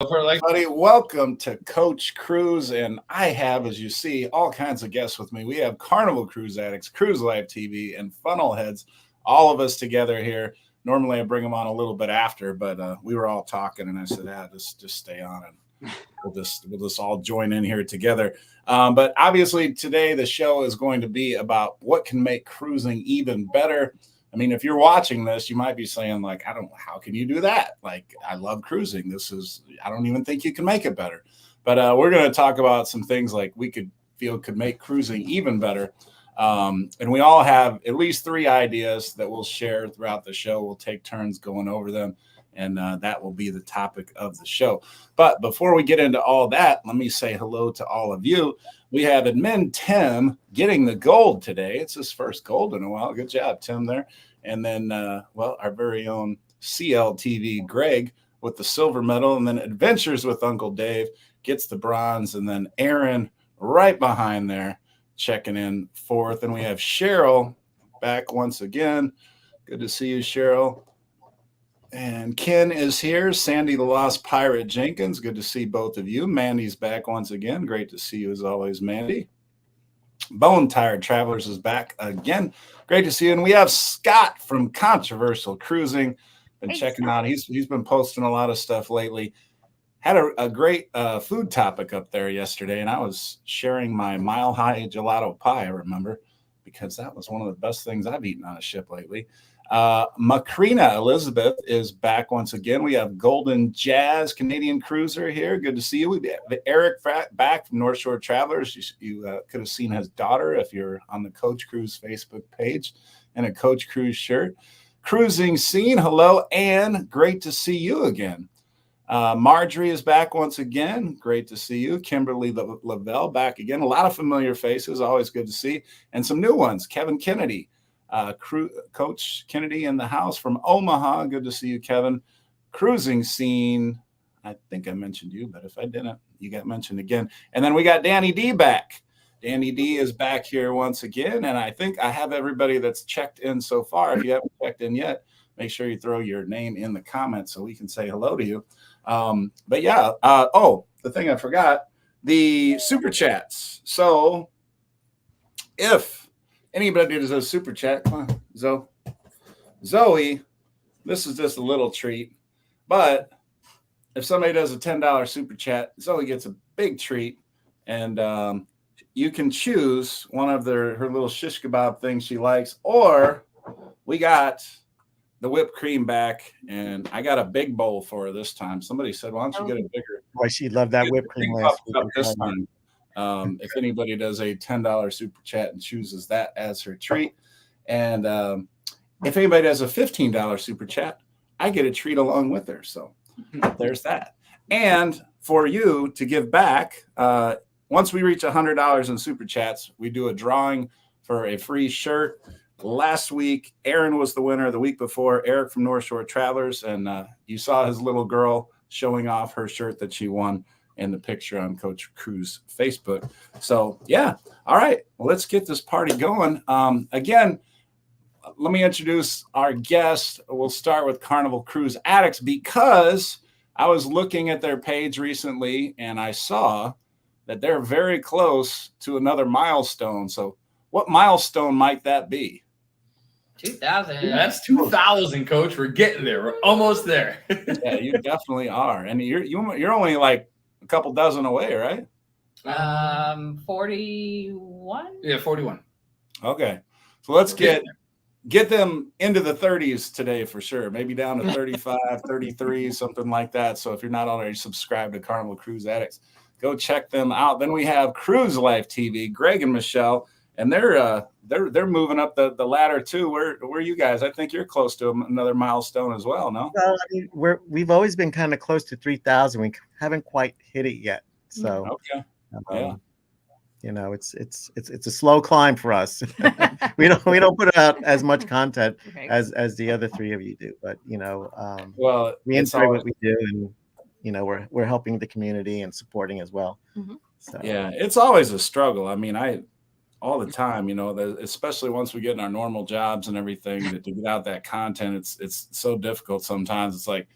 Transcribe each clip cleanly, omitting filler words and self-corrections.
Buddy, welcome to Coach Cruise, and I have, as you see, all kinds of guests with me. We have Carnival Cruise Addicts, Cruise Life TV, and Funnel Heads, all of us together here. Normally, I bring them on a little bit after, but we were all talking, and I said, just stay on, and we'll just all join in here together. But obviously, today the show is going to be about what can make cruising even better. I mean, if you're watching this, you might be saying, like, how can you do that? Like, I love cruising. I don't even think you can make it better. But we're going to talk about some things like we could make cruising even better. And we all have at least 3 ideas that we'll share throughout the show. We'll take turns going over them, and that will be the topic of the show. But before we get into all that, let me say hello to all of you. We have admin Tim getting the gold today. It's his first gold in a while. Good job, Tim, there. And then, our very own CLTV Greg with the silver medal. And then Adventures with Uncle Dave gets the bronze. And then Aaron right behind there checking in 4th. And we have Cheryl back once again. Good to see you, Cheryl. And Ken is here. Sandy the Lost Pirate Jenkins. Good to see both of you. Mandy's back once again. Great to see you as always, Mandy. Bone Tired Travelers is back again. Great to see you. And we have Scott from Controversial Cruising. Been checking out. He's been posting a lot of stuff lately. Had a great food topic up there yesterday, and I was sharing my Mile High Gelato Pie, I remember, because that was one of the best things I've eaten on a ship lately. Macrina Elizabeth is back once again. We have Golden Jazz Canadian Cruiser here. Good to see you. We have Eric back from North Shore Travelers. You could have seen his daughter if you're on the Coach Cruise Facebook page and a Coach Cruise shirt. Cruising Scene, hello, Anne. Great to see you again. Marjorie is back once again. Great to see you. Kimberly Lavelle back again. A lot of familiar faces. Always good to see. And some new ones. Kevin Kennedy. Coach Kennedy in the house from Omaha. Good to see you, Kevin. Cruising Scene. I think I mentioned you, but if I didn't, you got mentioned again. And then we got Danny D back. Danny D is back here once again. And I think I have everybody that's checked in so far. If you haven't checked in yet, make sure you throw your name in the comments so we can say hello to you. But yeah, the thing I forgot, the super chats. So if anybody does a super chat, come on, Zoe, this is just a little treat. But if somebody does a $10 super chat, Zoe gets a big treat. And you can choose one of her little shish kebab things she likes. Or we got the whipped cream back, and I got a big bowl for her this time. Somebody said, why don't you get a bigger? Why she loved that whipped cream last week. This time. If anybody does a $10 super chat and chooses that as her treat. And if anybody does a $15 super chat, I get a treat along with her. So there's that. And for you to give back, once we reach $100 in super chats, we do a drawing for a free shirt. Last week, Aaron was the winner. The week before, Eric from North Shore Travelers. And you saw his little girl showing off her shirt that she won in the picture on Coach Cruise Facebook. So, yeah. All right. Well, let's get this party going. Again, let me introduce our guest. We'll start with Carnival Cruise Addicts because I was looking at their page recently and I saw that they're very close to another milestone. So what milestone might that be? 2000. That's 2000, Coach. We're getting there. We're almost there. Yeah, you definitely are. And you're only like a couple dozen away, right? 41. Yeah, 41. Okay, so let's get them into the 30s today for sure. Maybe down to 35, 33, something like that. So if you're not already subscribed to Carnival Cruise Addicts, go check them out. Then we have Cruise Life TV, Greg and Michelle, and they're moving up the ladder too. Where are you guys? I think you're close to another milestone as well, no? Well, I mean, we've always been kind of close to 3,000. We haven't quite hit it yet. So okay, yeah. You know, it's a slow climb for us. we don't put out as much content as the other 3 of you do, but you know, well, we enjoy what we do, and you know, we're helping the community and supporting as well. Mm-hmm. So yeah, it's always a struggle. I mean, all the time, you know, especially once we get in our normal jobs and everything, to get out that content, it's so difficult sometimes. It's like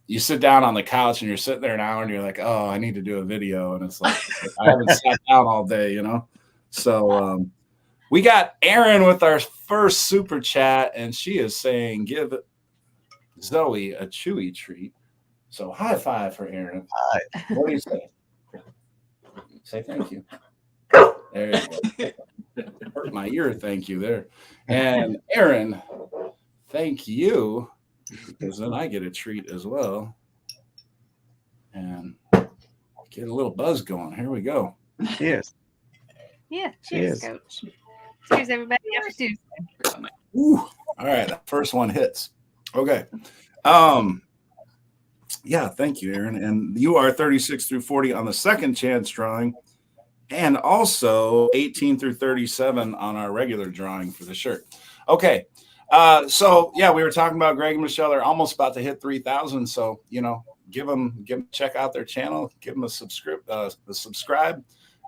you sit down on the couch and you're sitting there an hour and you're like, oh, I need to do a video. And it's like, I haven't sat down all day, you know? So we got Erin with our first super chat, and she is saying, give Zoe a Chewy treat. So high five for Erin. Hi. What do you say? Say thank you. There you go. Hurt my ear, thank you there. And Erin, thank you, because then I get a treat as well. And get a little buzz going. Here we go. Cheers. Yeah. Cheers, Cheers. Coach. Cheers, everybody. Happy Tuesday. Ooh. All right, that first one hits. Okay. Yeah, thank you, Erin. And you are 36 through 40 on the second chance drawing, and also 18 through 37 on our regular drawing for the shirt. Okay. So yeah, we were talking about Greg and Michelle. They're almost about to hit 3,000. So, you know, give them check out their channel, give them a subscribe.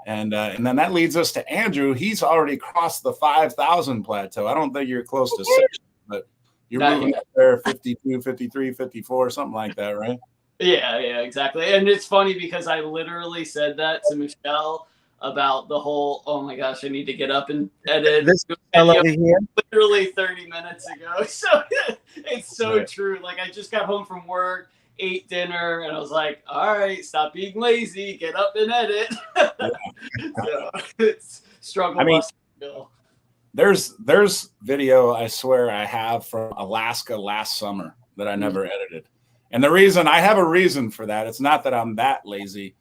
And then that leads us to Andrew. He's already crossed the 5,000 plateau. I don't think you're close to 6, but you're moving up there 52, 53, 54, something like that, right? Yeah, exactly. And it's funny because I literally said that to Michelle about the whole, oh my gosh, I need to get up and edit This fellow over here. literally 30 minutes ago. So it's so Right. true. Like I just got home from work, ate dinner, and I was like, all right, stop being lazy, get up and edit. So it's struggle. I mean, bus, Bill. There's video I swear I have from Alaska last summer that I never edited. And the reason I have a reason for that, it's not that I'm that lazy.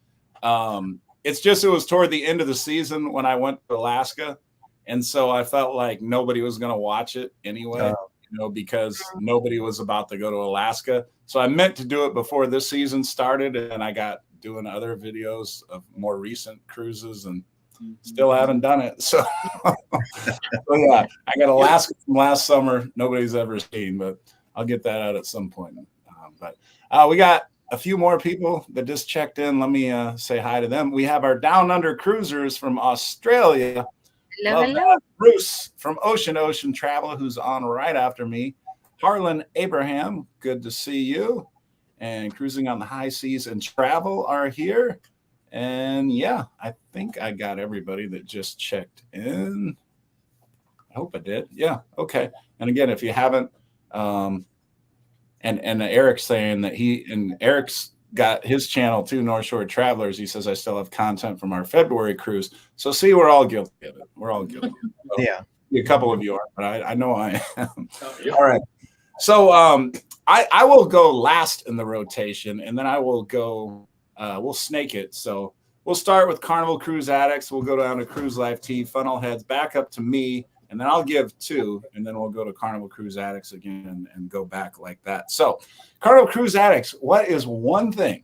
It's just it was toward the end of the season when I went to Alaska. And so I felt like nobody was going to watch it anyway, you know, because nobody was about to go to Alaska. So I meant to do it before this season started, and I got doing other videos of more recent cruises and still haven't done it. So, so yeah, I got Alaska from last summer. Nobody's ever seen, but I'll get that out at some point. But we got a few more people that just checked in. Let me say hi to them. We have our Down Under Cruisers from Australia. Hello, Love hello. that. Bruce from Ocean Travel, who's on right after me. Harlan Abraham, good to see you. And Cruising on the High Seas and Travel are here. And yeah, I think I got everybody that just checked in. I hope I did. Yeah. Okay. And again, if you haven't, and Eric's saying that Eric's got his channel too, North Shore Travelers. He says, I still have content from our February cruise. So see, we're all guilty of it. We're all guilty. So, Yeah. a couple of you are, but I know I am. Oh, yeah. All right. So I will go last in the rotation, and then I will go, we'll snake it. So we'll start with Carnival Cruise Addicts. We'll go down to Cruise Life T, Funnel Heads, back up to me, and then I'll give 2, and then we'll go to Carnival Cruise Addicts again and go back like that. So Carnival Cruise Addicts, what is one thing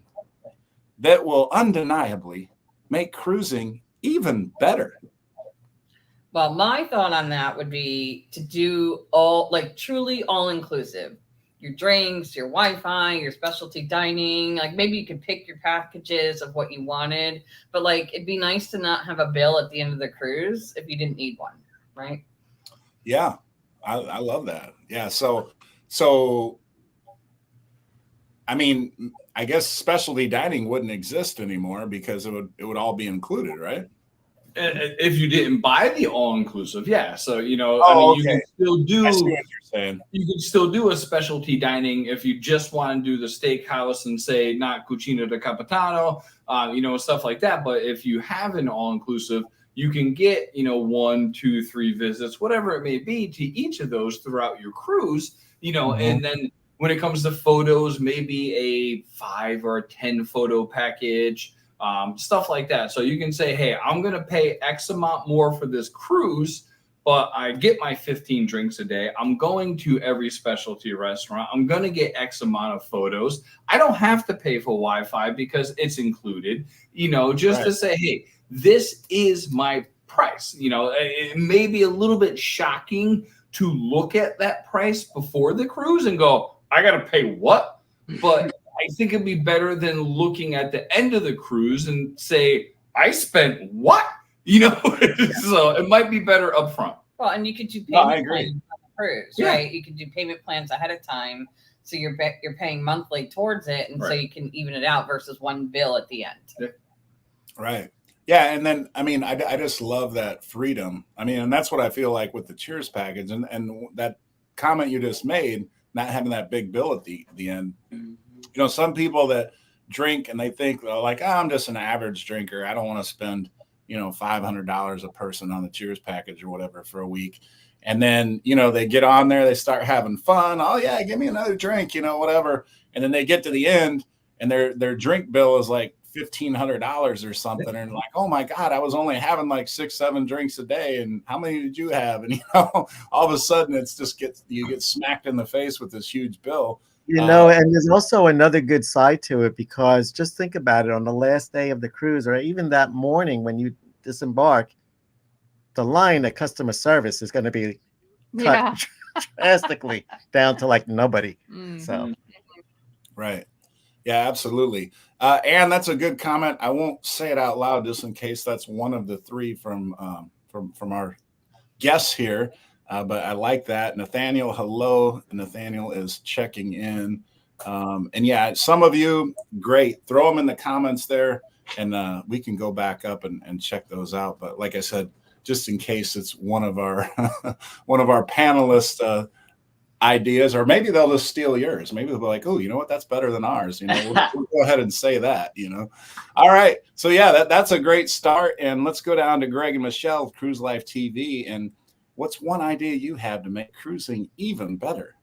that will undeniably make cruising even better? Well, my thought on that would be to do all, like, truly all inclusive. Your drinks, your Wi-Fi, your specialty dining. Like, maybe you could pick your packages of what you wanted, but like, it'd be nice to not have a bill at the end of the cruise if you didn't need one, right? Yeah, I love that. Yeah, so I mean, I guess specialty dining wouldn't exist anymore because it would all be included, right? If you didn't buy the all-inclusive, yeah. So, you know, Oh, you okay. can still do I see what you're saying. you can still do a specialty dining if you just want to do the steakhouse and say not Cucina di Capitano, you know, stuff like that. But if you have an all-inclusive, you can get, you know, 1, 2, 3 visits, whatever it may be, to each of those throughout your cruise, you know, and then when it comes to photos, maybe a 5 or 10 photo package, stuff like that. So you can say, hey, I'm going to pay X amount more for this cruise, but I get my 15 drinks a day. I'm going to every specialty restaurant. I'm going to get X amount of photos. I don't have to pay for Wi-Fi because it's included, you know, just to say, hey, this is my price. You know, it may be a little bit shocking to look at that price before the cruise and go, I got to pay what? But I think it'd be better than looking at the end of the cruise and say, I spent what? You know, so it might be better up front. Well, and you could do No, I payment agree. plans on the cruise, Yeah. right? You could do payment plans ahead of time. so you're paying monthly towards it, and so Right. you can even it out versus one bill at the end. Right. Yeah. And then, I mean, I just love that freedom. I mean, and that's what I feel like with the Cheers package, and that comment you just made, not having that big bill at the end. You know, some people that drink and they think like, oh, I'm just an average drinker. I don't want to spend, you know, $500 a person on the Cheers package or whatever for a week. And then, you know, they get on there, they start having fun. Oh yeah, give me another drink, you know, whatever. And then they get to the end and their drink bill is like $1,500 or something. And like, oh my God, I was only having like 6-7 drinks a day. And how many did you have? And, you know, all of a sudden you get smacked in the face with this huge bill. You know, and there's also another good side to it, because just think about it, on the last day of the cruise, or even that morning when you disembark, the line at customer service is going to be cut drastically down to like nobody. So, right. Yeah, absolutely. And that's a good comment. I won't say it out loud just in case that's one of the three from our guests here. But I like that. Nathaniel, hello. Nathaniel is checking in. And yeah, some of you, great. Throw them in the comments there, and we can go back up and check those out. But like I said, just in case it's one of our one of our panelists' ideas, or maybe they'll just steal yours. Maybe they'll be like, oh, you know what? That's better than ours. You know, we'll go ahead and say that, you know. All right. So yeah, that's a great start. And let's go down to Greg and Michelle, Cruise Life TV. And what's one idea you have to make cruising even better?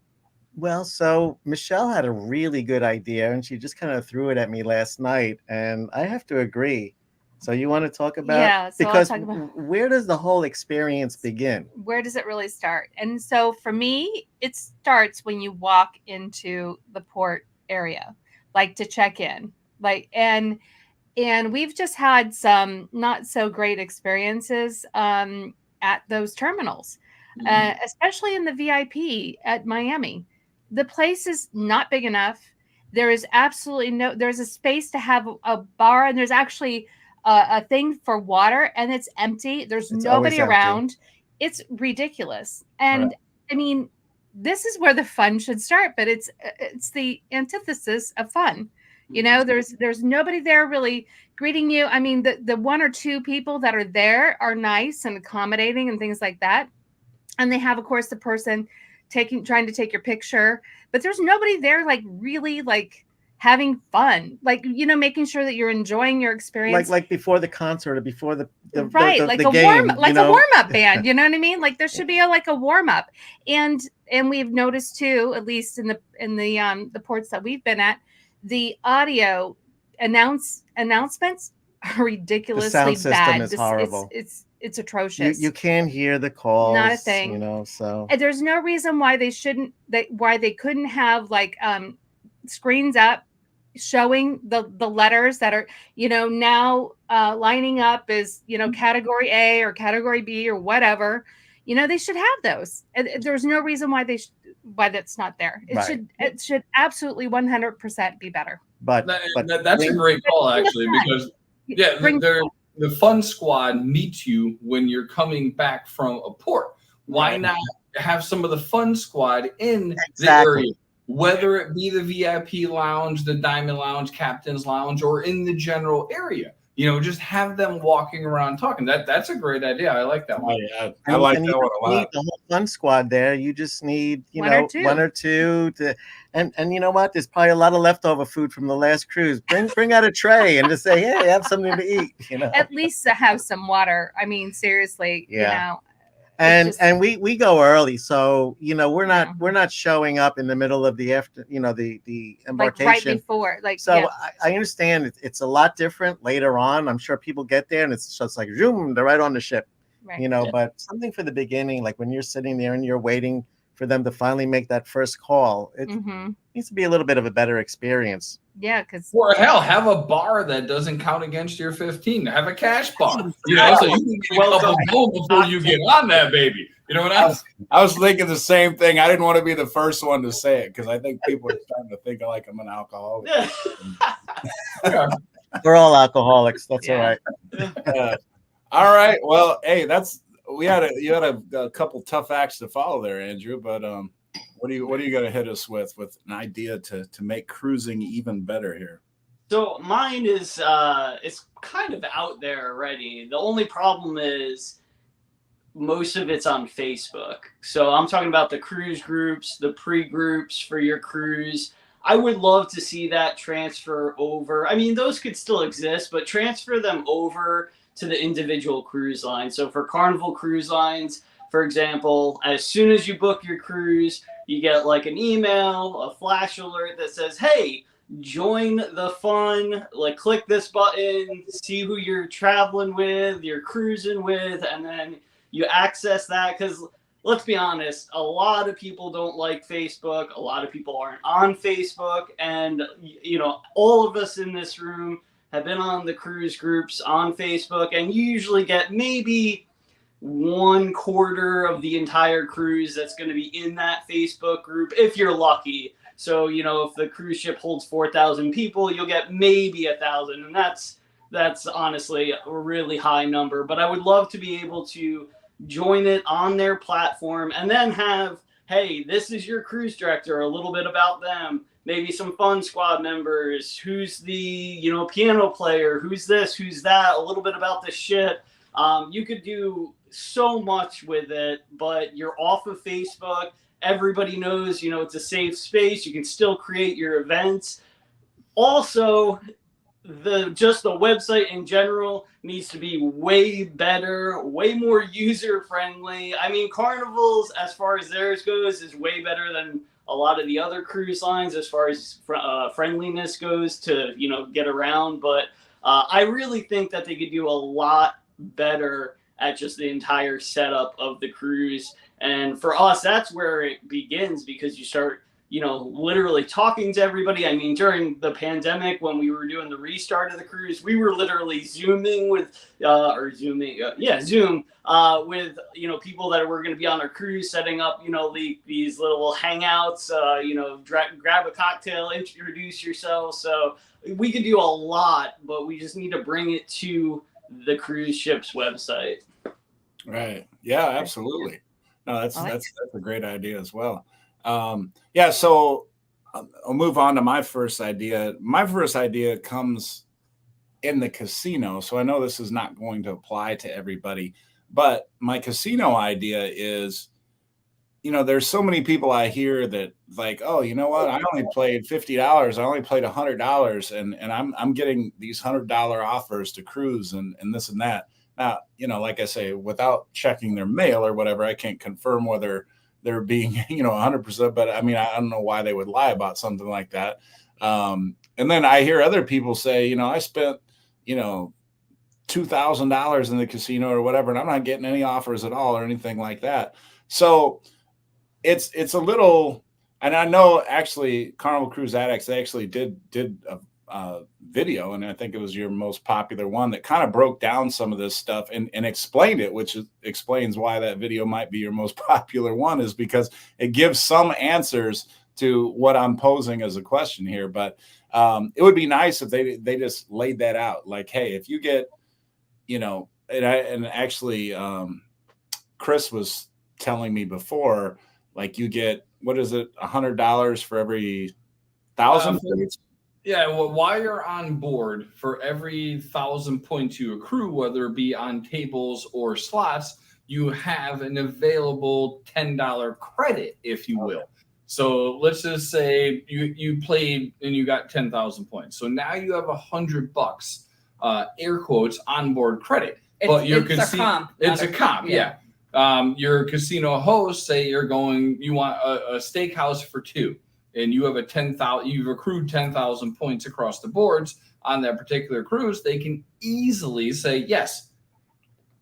well, so Michelle had a really good idea, and she just kind of threw it at me last night, and I have to agree. So you want to talk about? Yeah, so I'll because talk about- where does the whole experience begin? Where does it really start? And so for me, it starts when you walk into the port area, like to check in, like and we've just had some not so great experiences at those terminals, especially in the VIP at Miami. The place is not big enough. There is absolutely no. There's a space to have a bar, and there's actually a thing for water, and it's empty. There's It's nobody always empty. around. It's ridiculous. And Right. I mean, this is where the fun should start, but it's the antithesis of fun. You know, there's nobody there really greeting you. I mean, the one or two people that are there are nice and accommodating and things like that. And they have, of course, the person trying to take your picture, but there's nobody there like really like having fun, like, you know, making sure that you're enjoying your experience. Like before the concert or before the Right, the, like the a game, warm, like you know? a warm up band. You know what I mean? Like there should be like a warm up, and we've noticed too, at least in the ports that we've been at, the audio announcements are ridiculously sound system bad. is horrible. It's atrocious. You can't hear the calls. Not a thing. You know, so And there's no reason why they couldn't have like screens up showing the letters that are, you know, now lining up as, you know, category A or category B or whatever. You know, they should have those. And there's no reason why why that's not there. Right. It should absolutely 100% be better. but That's a great call, actually, because Bring the fun squad meets you when you're coming back from a port. Why Right. not have some of the fun squad in the Exactly. area, whether it be the VIP lounge, the Diamond Lounge, Captain's Lounge, or in the general area? You know, just have them walking around talking. That's a great idea. I like that Oh, one. yeah. I like and that you one don't a need lot. the whole fun squad there. You just need, you One or know, two. one or two to, and you know what? There's probably a lot of leftover food from the last cruise. Bring out a tray and just say, hey, have something to eat. You know, at least to have some water. I mean, seriously, Yeah. you know. and we go early, so you know we're Yeah. not showing up in the middle of the the Like right embarkation. before, like So yeah. I understand it's a lot different later on. I'm sure people get there and it's just like zoom, they're right on the ship. Right. You know, but something for the beginning, like when you're sitting there and you're waiting for them to finally make that first call, it Mhm. needs to be a little bit of a better experience. Yeah, because Or hell, have a bar that doesn't count against your 15. Have a cash bar, you know, so you can get a couple more before you get on that baby. You know what I mean? I was thinking the same thing. I didn't want to be the first one to say it because I think people are starting to think like I'm an alcoholic. Yeah. We're all alcoholics. That's all Yeah. right. All right. Well, hey, you had a couple tough acts to follow there, Andrew. But What are you going to hit us with an idea to make cruising even better here? So mine is it's kind of out there already. The only problem is most of it's on Facebook. So I'm talking about the cruise groups, the pre-groups for your cruise. I would love to see that transfer over. I mean, those could still exist, but transfer them over to the individual cruise lines. So for Carnival Cruise Lines, for example, as soon as you book your cruise, you get like an email, a flash alert that says, hey, join the fun, like click this button, see who you're traveling with, you're cruising with, and then you access that. Because let's be honest, a lot of people don't like Facebook, a lot of people aren't on Facebook, and you know, all of us in this room have been on the cruise groups on Facebook, and you usually get maybe 1/4 of the entire cruise that's going to be in that Facebook group if you're lucky. So, you know, if the cruise ship holds 4,000 people, you'll get maybe 1,000. And that's honestly a really high number. But I would love to be able to join it on their platform and then have, hey, this is your cruise director, a little bit about them, maybe some fun squad members, who's the, you know, piano player, who's this, who's that, a little bit about the ship. You could do so much with it, but you're off of Facebook. Everybody knows, you know, it's a safe space. You can still create your events. Also, the website in general needs to be way better, way more user friendly. I mean, Carnival's, as far as theirs goes, is way better than a lot of the other cruise lines as far as friendliness goes to, you know, get around. But I really think that they could do a lot better at just the entire setup of the cruise. And for us, that's where it begins, because you start, you know, literally talking to everybody. I mean, during the pandemic, when we were doing the restart of the cruise, we were literally Zooming with, Zoom with, you know, people that were going to be on our cruise, setting up, you know, these little hangouts, you know, grab a cocktail, introduce yourself. So we could do a lot, but we just need to bring it to the cruise ship's website. Right. Yeah, absolutely. No, that's a great idea as well. Yeah. So I'll move on to my first idea. My first idea comes in the casino. So I know this is not going to apply to everybody, but my casino idea is, you know, there's so many people I hear that like, oh, you know what? I only played $50. I only played $100, and I'm getting these $100 offers to cruise and this and that. Now, you know, like I say, without checking their mail or whatever, I can't confirm whether they're being, you know, 100%. But I mean, I don't know why they would lie about something like that. And then I hear other people say, you know, I spent, you know, $2,000 in the casino or whatever, and I'm not getting any offers at all or anything like that. So it's a little, and I know actually Carnival Cruise Addicts, they actually did a video, and I think it was your most popular one, that kind of broke down some of this stuff and explained it, which explains why that video might be your most popular one, is because it gives some answers to what I'm posing as a question here. But it would be nice if they just laid that out, like, hey, if you get, you know, and actually Chris was telling me before, like, you get, what is it, $100 for every 1,000 points? Yeah, well, while you're on board, for every 1,000 points you accrue, whether it be on tables or slots, you have an available $10 credit, if you will. So let's just say you played and you got 10,000 points. So now you have $100, air quotes, onboard credit. But your casino, it's a comp, yeah. Your casino host, say you want a steakhouse for 2, and you have you've accrued 10,000 points across the boards on that particular cruise. They can easily say, yes,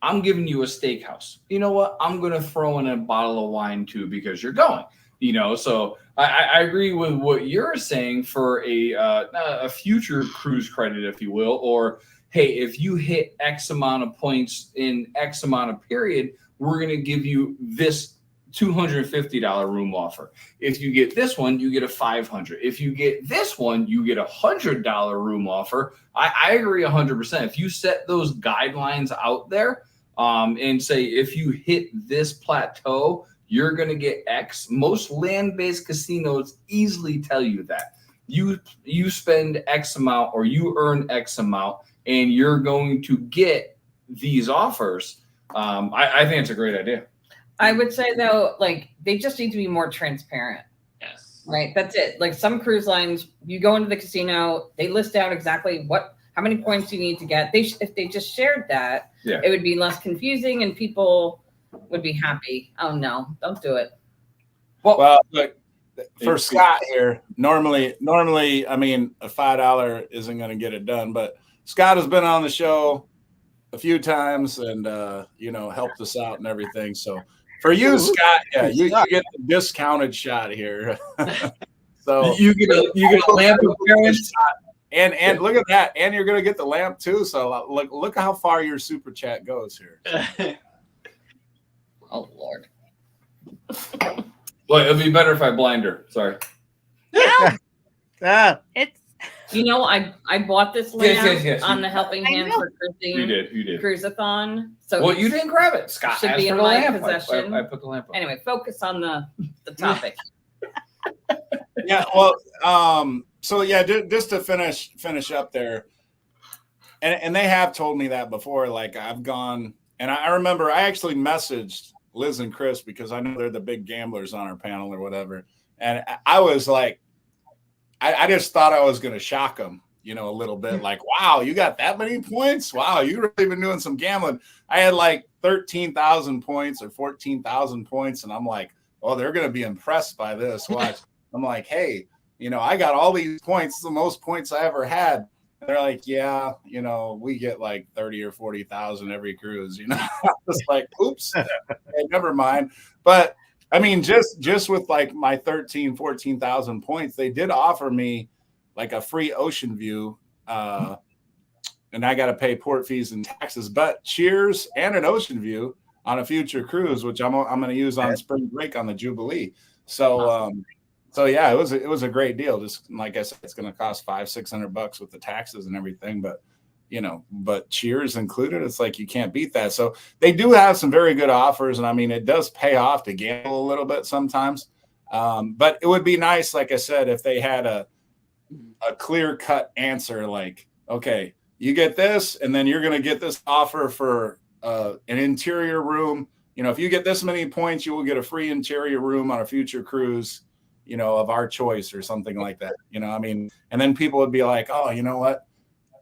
I'm giving you a steakhouse. You know what? I'm going to throw in a bottle of wine too, because you're going, you know. So I agree with what you're saying for a future cruise credit, if you will, or, hey, if you hit X amount of points in X amount of period, we're going to give you this $250 room offer. If you get this one, you get a $500. If you get this one, you get a $100 room offer. I agree 100%. If you set those guidelines out there and say, if you hit this plateau, you're going to get X. Most land-based casinos easily tell you that. You spend X amount or you earn X amount, and you're going to get these offers. I think it's a great idea. I would say though, like they just need to be more transparent. Yes. Right. That's it. Like some cruise lines, you go into the casino, they list out exactly how many points you need to get. If they just shared that, Yeah. it would be less confusing and people would be happy. Oh no, don't do it. Well, look, for Scott here, normally, I mean, a $5 isn't going to get it done, but Scott has been on the show a few times and, helped us out and everything. So for you, Scott, yeah, you get the discounted shot here. So you get a lamp of parents. And look at that. And you're going to get the lamp too. So look how far your super chat goes here. Oh Lord. Well, it'll be better if I blind her. Sorry. Ah, It's I bought this lamp Yes. on the Helping I Hand know. for Cruising You did. Cruisathon. So Well, you didn't grab it. Scott should asked be for in the my lamp. possession. I put the lamp on. Anyway, focus on the topic. Yeah, well, so yeah, just to finish up there, and they have told me that before. Like I've gone, and I remember I actually messaged Liz and Chris because I know they're the big gamblers on our panel or whatever, and I was like, I just thought I was going to shock them, a little bit. Like, wow, you got that many points? Wow, you really been doing some gambling. I had like 13,000 points or 14,000 points, and I'm like, oh, they're going to be impressed by this. Watch. I'm like, hey, I got all these points, it's the most points I ever had. And they're like, yeah, we get like 30 or 40,000 every cruise, I was like, oops, hey, never mind. But I mean, just with like my 14,000 points, they did offer me like a free ocean view. And I got to pay port fees and taxes, but Cheers and an ocean view on a future cruise, which I'm going to use on spring break on the Jubilee. So yeah, it was a great deal. Just like I said, it's going to cost $500-600 with the taxes and everything, but but Cheers included, it's like you can't beat that. So they do have some very good offers, and I mean it does pay off to gamble a little bit sometimes. But it would be nice, like I said, if they had a clear-cut answer, like, okay, you get this, and then you're going to get this offer for an interior room. If you get this many points, you will get a free interior room on a future cruise, of our choice or something like that. I mean, and then people would be like, oh, you know what?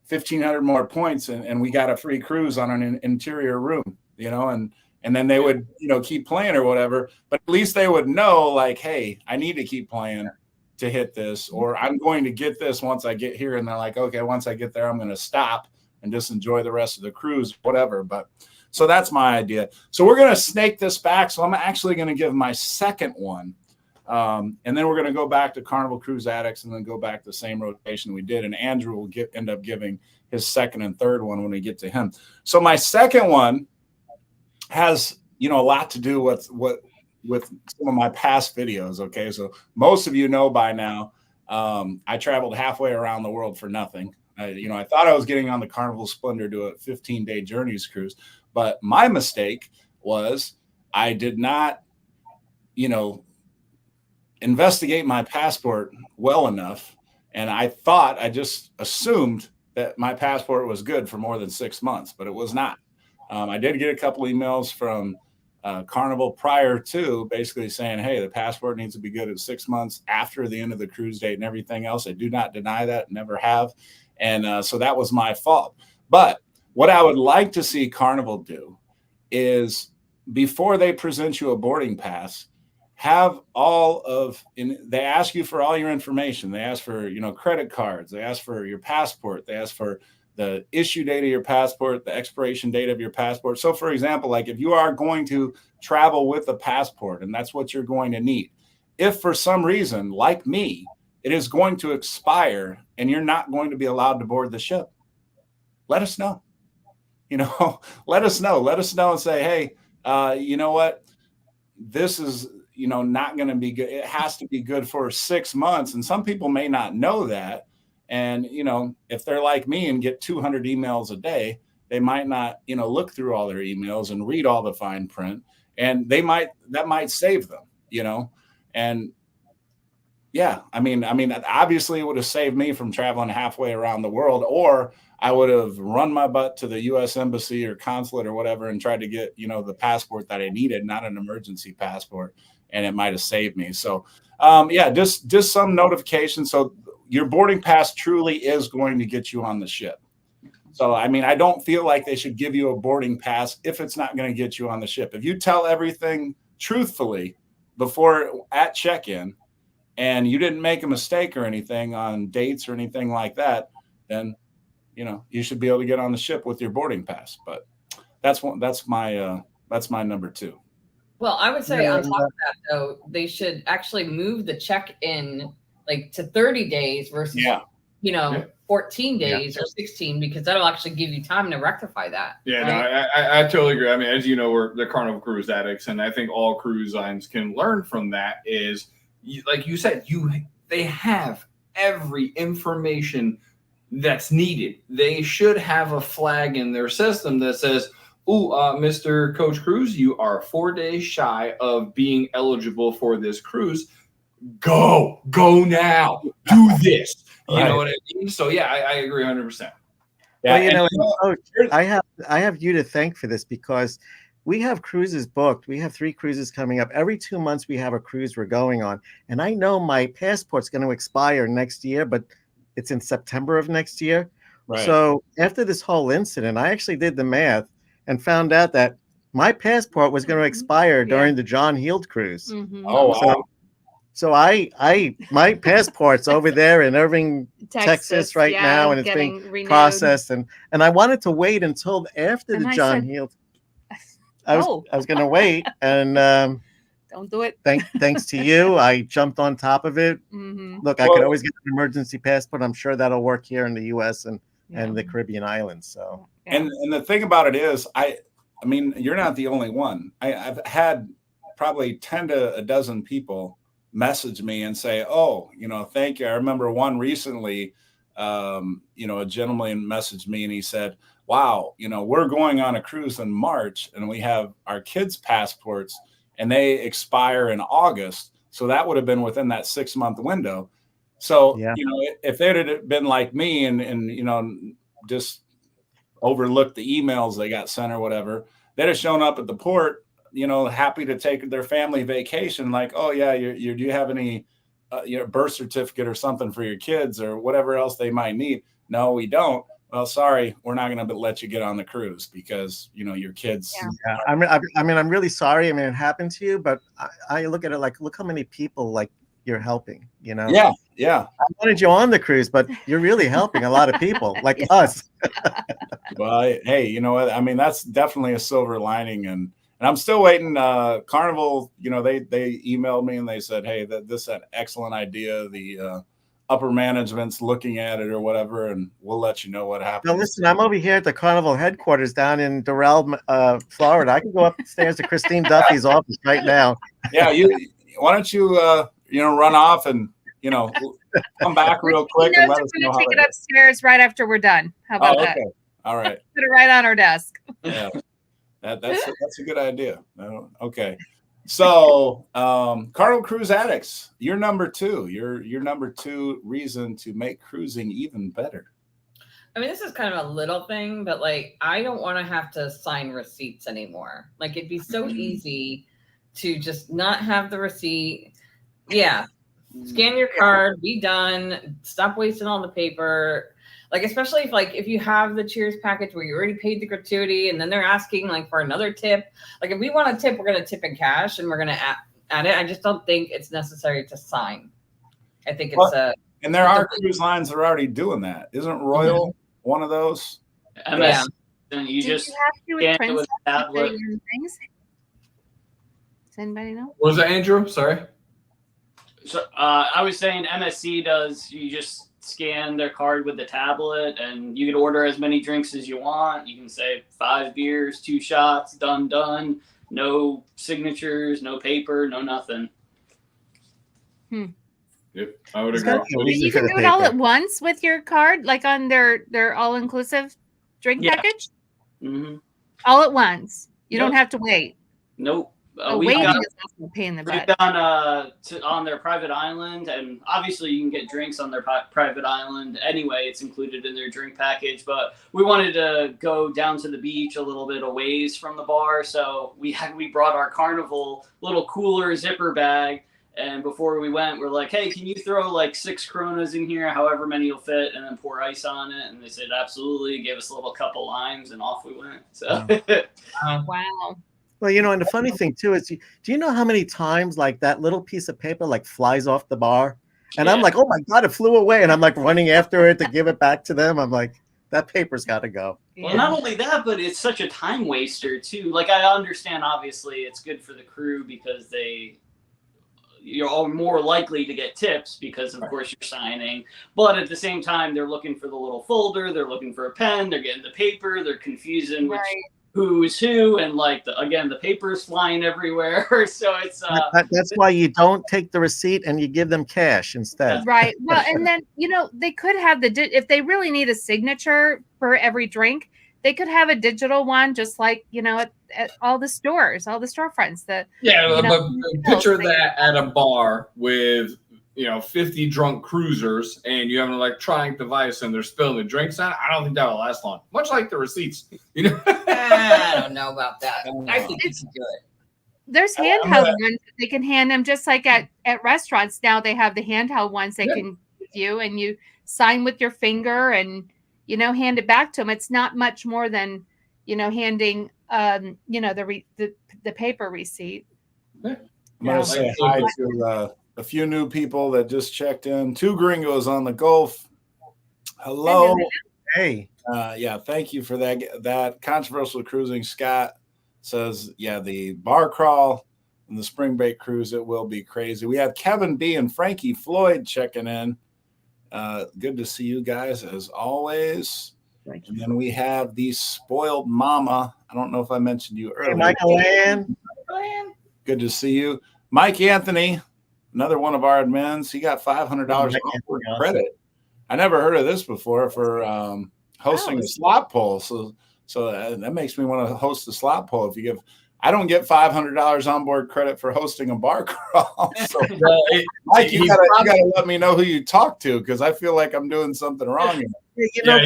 1,500 more points and we got a free cruise on an interior room, and then they would, keep playing or whatever. But at least they would know, like, hey, I need to keep playing to hit this, or I'm going to get this once I get here. And they're like, okay, once I get there, I'm going to stop and just enjoy the rest of the cruise, whatever. But so that's my idea. So we're going to snake this back. So I'm actually going to give my second one. And then we're going to go back to Carnival Cruise Addicts and then go back to the same rotation we did. And Andrew will end up giving his second and third one when we get to him. So my second one has, a lot to do with some of my past videos. Okay. So most of you know by now, I traveled halfway around the world for nothing. I thought I was getting on the Carnival Splendor to a 15-day Journeys cruise, but my mistake was I did not, investigate my passport well enough. And I just assumed that my passport was good for more than 6 months, but it was not. I did get a couple emails from Carnival prior to basically saying, hey, the passport needs to be good at 6 months after the end of the cruise date and everything else. I do not deny that, never have. And so that was my fault. But what I would like to see Carnival do is before they present you a boarding pass, have they ask you for all your information. They ask for, credit cards. They ask for your passport. They ask for the issue date of your passport, the expiration date of your passport. So for example, like if you are going to travel with a passport and that's what you're going to need, if for some reason, like me, it is going to expire and you're not going to be allowed to board the ship, let us know. Let us know and say, hey, you know what? This is, not going to be good. It has to be good for 6 months. And some people may not know that. And, if they're like me and get 200 emails a day, they might not, look through all their emails and read all the fine print. and that might save them, you know. And yeah, I mean, obviously it would have saved me from traveling halfway around the world, or I would have run my butt to the U.S. embassy or consulate or whatever and tried to get, you know, the passport that I needed, not an emergency passport, and it might have saved me. So, yeah, just some notification. So your boarding pass truly is going to get you on the ship. So, I mean, I don't feel like they should give you a boarding pass if it's not going to get you on the ship. If you tell everything truthfully before at check-in, and you didn't make a mistake or anything on dates or anything like that, then, you know, you should be able to get on the ship with your boarding pass. But that's my number 2. Well, I would say on top of that, though, they should actually move the check-in like to 30 days versus, you know, 14 days or 16, because that'll actually give you time to rectify that. Yeah, right? no, I totally agree. I mean, as you know, we're the Carnival Cruise Addicts, and I think all cruise lines can learn from that is, like you said, they have every information that's needed. They should have a flag in their system that says, Mr. Coach Cruise, you are 4 days shy of being eligible for this cruise. Go now, do this. You know what I mean? So yeah, I agree 100%. Yeah, well, you know, Coach, I have you to thank for this, because we have cruises booked. We have 3 cruises coming up. Every 2 months we have a cruise we're going on. And I know my passport's going to expire next year, but it's in September of next year. Right. So after this whole incident, I actually did the math and found out that my passport was going to expire during the John Heald cruise. Mm-hmm. Oh, wow. So my passport's over there in Irving, Texas right now, and it's being renewed. Processed. And I wanted to wait until after the John Heald. I was going to wait, and don't do it. Thanks to you, I jumped on top of it. Mm-hmm. Look, I could always get an emergency passport. I'm sure that'll work here in the U.S. and the Caribbean islands. So, and the thing about it is, I mean, you're not the only one. I've had probably 10 to a dozen people message me and say, "Oh, you know, thank you." I remember one recently. You know, a gentleman messaged me and he said, "Wow, you know, we're going on a cruise in March and we have our kids' passports and they expire in August." So that would have been within that 6-month window. So, you know, if it had been like me and, you know, just overlooked the emails they got sent or whatever, they'd have shown up at the port, you know, happy to take their family vacation. Like, "Oh yeah, do you have any, you know, birth certificate or something for your kids or whatever else they might need?" "No, we don't." "Well, sorry, we're not going to let you get on the cruise because, you know, your kids." Yeah. I mean, I'm really sorry. I mean, it happened to you, but I look at it like, look how many people like you're helping, you know? Yeah. I wanted you on the cruise, but you're really helping a lot of people like us. Well, hey, you know what? I mean, that's definitely a silver lining. And I'm still waiting. Carnival, you know, they emailed me and they said, "Hey, this is an excellent idea. The upper management's looking at it or whatever, and we'll let you know what happens." Now, listen, I'm over here at the Carnival headquarters down in Doral, Florida. I can go upstairs to Christine Duffy's office right now. Yeah, why don't you, you know, run off and, you know, come back real quick and let us know how take it upstairs right after we're done. How about that? All right. Put it right on our desk. Yeah, that's a good idea. Okay. So, Carnival Cruise Addicts, you're number 2. Your number 2 reason to make cruising even better. I mean, this is kind of a little thing, but like, I don't want to have to sign receipts anymore. Like, it'd be so easy to just not have the receipt. Yeah. Scan your card, be done. Stop wasting all the paper. Like, especially if you have the Cheers package where you already paid the gratuity and then they're asking like for another tip. Like, if we want a tip, we're going to tip in cash and we're going to add it. I just don't think it's necessary to sign. I think it's and there are cruise lines that are already doing that. Isn't Royal one of those? Yeah. And you just scan it with a tablet. Does anybody know? What was that, Andrew? Sorry. So I was saying MSC does. You just scan their card with the tablet, and you can order as many drinks as you want. You can say 5 beers, 2 shots, done. No signatures, no paper, no nothing. Yep, I would agree. You can do it all at once with your card, like on their all-inclusive drink package. Mm-hmm. All at once. You don't have to wait. Nope. We waiting got is also a pain in the right butt. on their private island, and obviously you can get drinks on their private island anyway. It's included in their drink package, but we wanted to go down to the beach a little bit a ways from the bar, so we brought our Carnival little cooler zipper bag. And before we went, we're like, hey, can you throw like 6 Coronas in here, however many you'll fit, and then pour ice on it? And they said, absolutely. Gave us a little cup of limes, and off we went. So, Wow. Well, and the funny thing too is, do you know how many times like that little piece of paper like flies off the bar? And I'm Yeah. like, oh my God, it flew away. And I'm like running after it to give it back to them. I'm like, that paper's got to go. Well, not only that, but it's such a time waster too. Like, I understand, obviously, it's good for the crew because you're all more likely to get tips because, of course, you're signing. But at the same time, they're looking for the little folder. They're looking for a pen. They're getting the paper. They're confusing which who's who, and like the paper's flying everywhere. So it's That's why you don't take the receipt and you give them cash instead. Right. Well, and then they could have if they really need a signature for every drink, they could have a digital one, just like at all the storefronts. But picture that at a bar with 50 drunk cruisers, and you have an electronic device, and they're spilling the drinks on it. I don't think that will last long. Much like the receipts, I don't know about that. I think it's good. There's handheld ones that they can hand them, just like at restaurants now. They have the handheld ones they can give you, and you sign with your finger and hand it back to them. It's not much more than handing the paper receipt. I'm gonna say hi to a few new people that just checked in. 2 gringos on the Gulf. Hello. Hey. Yeah, thank you for that. Controversial Cruising Scott says, yeah, the bar crawl and the spring break cruise, it will be crazy. We have Kevin B and Frankie Floyd checking in. Good to see you guys as always. Thank you. And then we have the spoiled mama. I don't know if I mentioned you earlier. Hey, Michael Ann. Good to see you. Mike Anthony, another one of our admins. He got $500 off credit. I never heard of this before for hosting the slot poll. So that makes me want to host the slot poll. I don't get $500 onboard credit for hosting a bar crawl. So, Mike, you gotta let me know who you talk to, because I feel like I'm doing something wrong.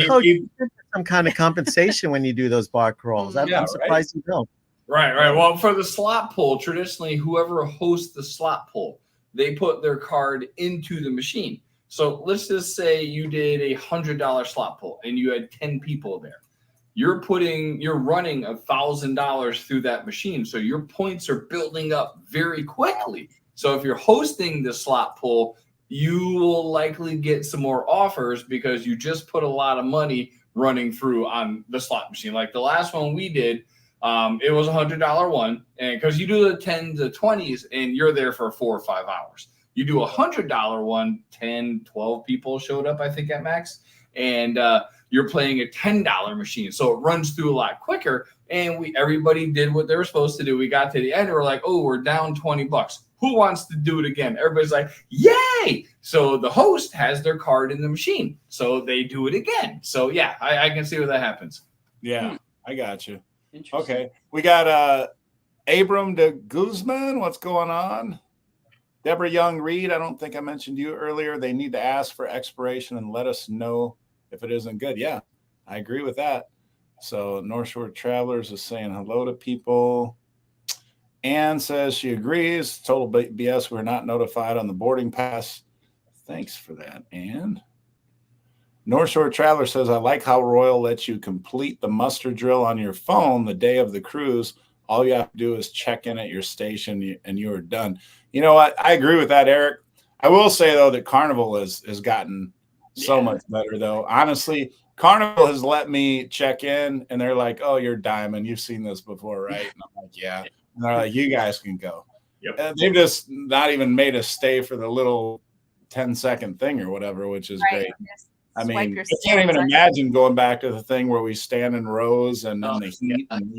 Coach, you get some kind of compensation when you do those bar crawls. I'm surprised you don't. Right. Well, for the slot pull, traditionally, whoever hosts the slot pull, they put their card into the machine. So let's just say you did a $100 slot pull and you had 10 people there. You're running $1,000 through that machine. So your points are building up very quickly. So if you're hosting the slot pull, you will likely get some more offers because you just put a lot of money running through on the slot machine. Like the last one we did, it was $100 one, and because you do the 10 to 20s and you're there for 4 or 5 hours. You do $100 one, 10, 12 people showed up, I think, at max, and you're playing a $10 machine, so it runs through a lot quicker. And everybody did what they were supposed to do. We got to the end, and we're like, oh, we're down $20. Who wants to do it again? Everybody's like, yay! So the host has their card in the machine, so they do it again. So yeah, I can see where that happens. Yeah, I got you. Okay, we got Abram de Guzman. What's going on? Deborah Young Reed, I don't think I mentioned you earlier. They need to ask for expiration and let us know if it isn't good. Yeah, I agree with that. So North Shore Travelers is saying hello to people. Anne says she agrees. Total BS. We're not notified on the boarding pass. Thanks for that, Anne. North Shore Traveler says, I like how Royal lets you complete the muster drill on your phone the day of the cruise. All you have to do is check in at your station and you are done. You know what? I agree with that, Eric. I will say, though, that Carnival has gotten so much better, though. Honestly, Carnival has let me check in, and they're like, oh, you're Diamond. You've seen this before, right? And I'm like, yeah. And they're like, you guys can go. Yep. And they've just not even made us stay for the little 10-second thing or whatever, which is great. I mean, I can't even imagine going back to the thing where we stand in rows and in the heat. And,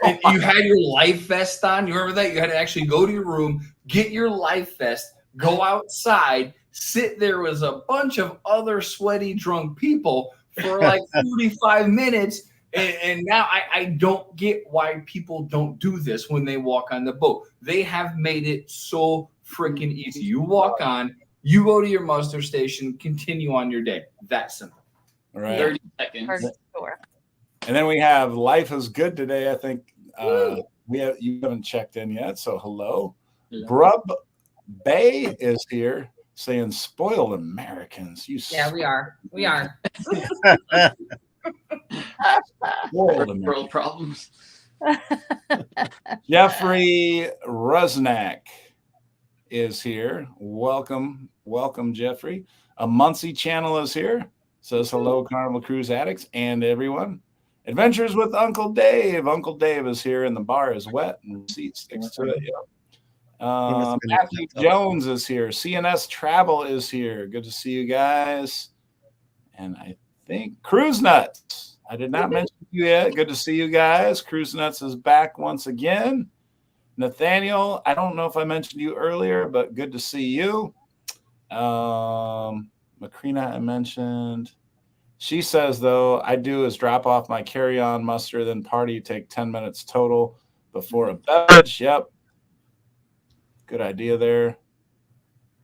and you had your life vest on. You remember that? You had to actually go to your room, get your life vest, go outside, sit there with a bunch of other sweaty, drunk people for like 45 minutes And now I don't get why people don't do this when they walk on the boat. They have made it so freaking easy. You walk on, you go to your muster station, continue on your day. That simple. All right. 30 seconds. For sure. And then we have Life is Good today. I think you haven't checked in yet. So hello. Brub Bay is here saying spoiled Americans. Yeah, we are. We are. Spoiled Americans. World problems. Jeffrey Rusnak is here. Welcome, Jeffrey. A Muncie channel is here. Says hello, Carnival Cruise addicts and everyone. Adventures with Uncle Dave. Uncle Dave is here, and the bar is wet, and receipt sticks to it. Yeah. Matthew Jones is here. CNS Travel is here. Good to see you guys. And I think Cruise Nuts. I did not mention you yet. Good to see you guys. Cruise Nuts is back once again. Nathaniel, I don't know if I mentioned you earlier, but good to see you. Macrina, I mentioned. She says, though, I do is drop off my carry-on muster, then party, take 10 minutes total before a beverage. Yep. Good idea there.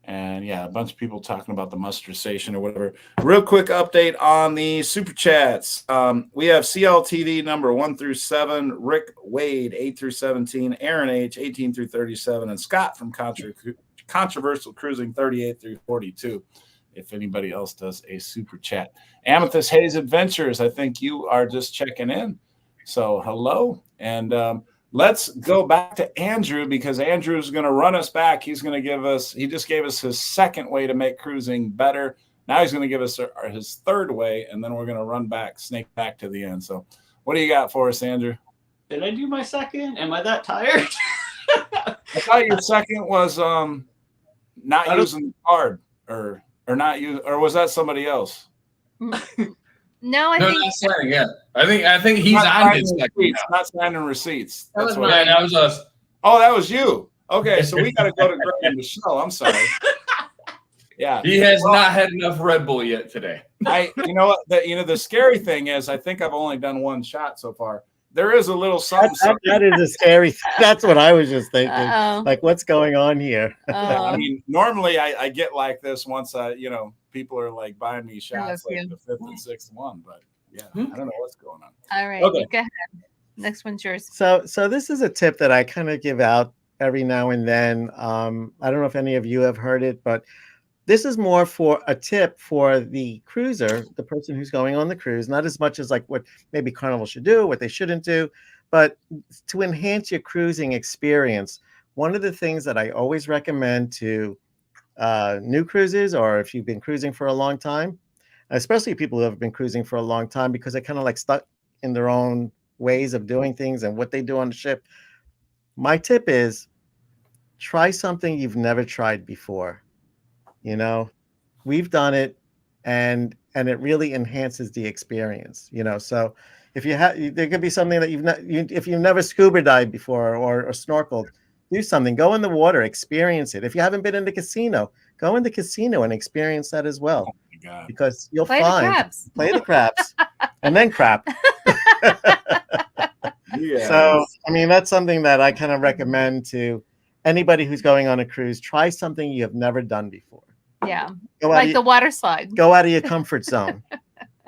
And yeah, a bunch of people talking about the muster station or whatever. Real quick update on the super chats. We have CLTV number 1 through 7, Rick Wade 8 through 17, Aaron H 18 through 37, and Scott from Controversial Cruising 38 through 42. If anybody else does a super chat. Amethyst Hayes Adventures, I think you are just checking in. So hello. And let's go back to Andrew, because Andrew's going to run us back. He just gave us his second way to make cruising better. Now he's going to give us his third way, and then we're going to snake back to the end. So what do you got for us, Andrew? Did I do my second? Am I that tired? I thought your second was not using the card or not use, or was that somebody else? No, No, not signing yet. I think he's on his second. Not signing receipts. That was That's what. mine. That was us. Oh, that was you. Okay, so we got to go to Greg and Michelle. I'm sorry. Yeah, He has not had enough Red Bull yet today. you know what? The scary thing is, I think I've only done one shot so far. There is a little something. That is a scary thing. That's what I was just thinking. Uh-oh. Like, what's going on here? I mean, normally I get like this once people are like buying me shots love like you. the 5th and 6th one, but yeah, I don't know what's going on. All right. Okay. Go ahead. Next one's yours. So this is a tip that I kind of give out every now and then. I don't know if any of you have heard it, but this is more for a tip for the cruiser, the person who's going on the cruise, not as much as like what maybe Carnival should do, what they shouldn't do, but to enhance your cruising experience. One of the things that I always recommend to new cruisers, or if you've been cruising for a long time, especially people who have been cruising for a long time, because they're kind of like stuck in their own ways of doing things and what they do on the ship. My tip is try something you've never tried before. We've done it, and it really enhances the experience. So if there could be something that if you've never scuba dived before or snorkeled, do something. Go in the water, experience it. If you haven't been in the casino, go in the casino and experience that as well. Oh my God. Because you'll Play find the crabs. play the craps and then crap. Yeah. So, I mean, that's something that I kind of recommend to anybody who's going on a cruise. Try something you have never done before. Yeah. Go Like the water slide. go out of your comfort zone.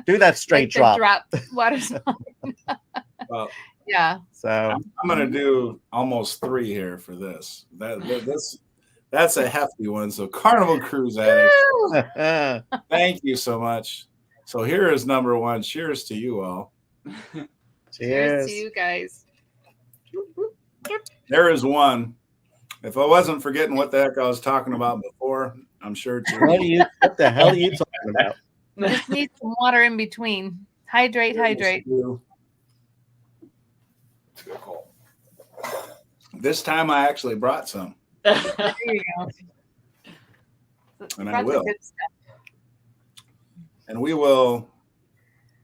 Do that straight Like the drop. water slide. Well, Yeah. So I'm going to do almost 3 here for this. That's a hefty one. So Carnival Cruise Addicts, thank you so much. So here is number 1. Cheers to you all. Cheers cheers. to you guys. There is one. If I wasn't forgetting what the heck I was talking about before, I'm sure it's What the hell are you talking about? Just need some water in between. Hydrate. It's a good call. This time I actually brought some, There you go. and I Brought the will. good stuff. And we will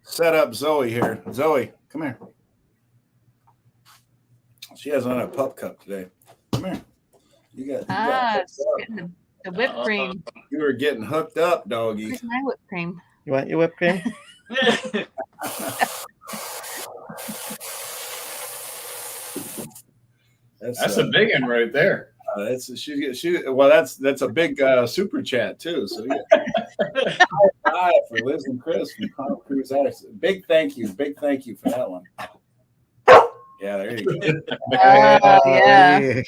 set up Zoe here. Zoe, come here. She has on a pup cup today. Come here. You got It's getting the whipped cream. you were getting hooked up, doggy. Where's my whipped cream? You want your whipped cream? That's a big one right there. That's a big super chat too. So yeah. Hi for Liz and Chris from Carnival Cruise Addicts. Big thank you for that one. Yeah, there you go.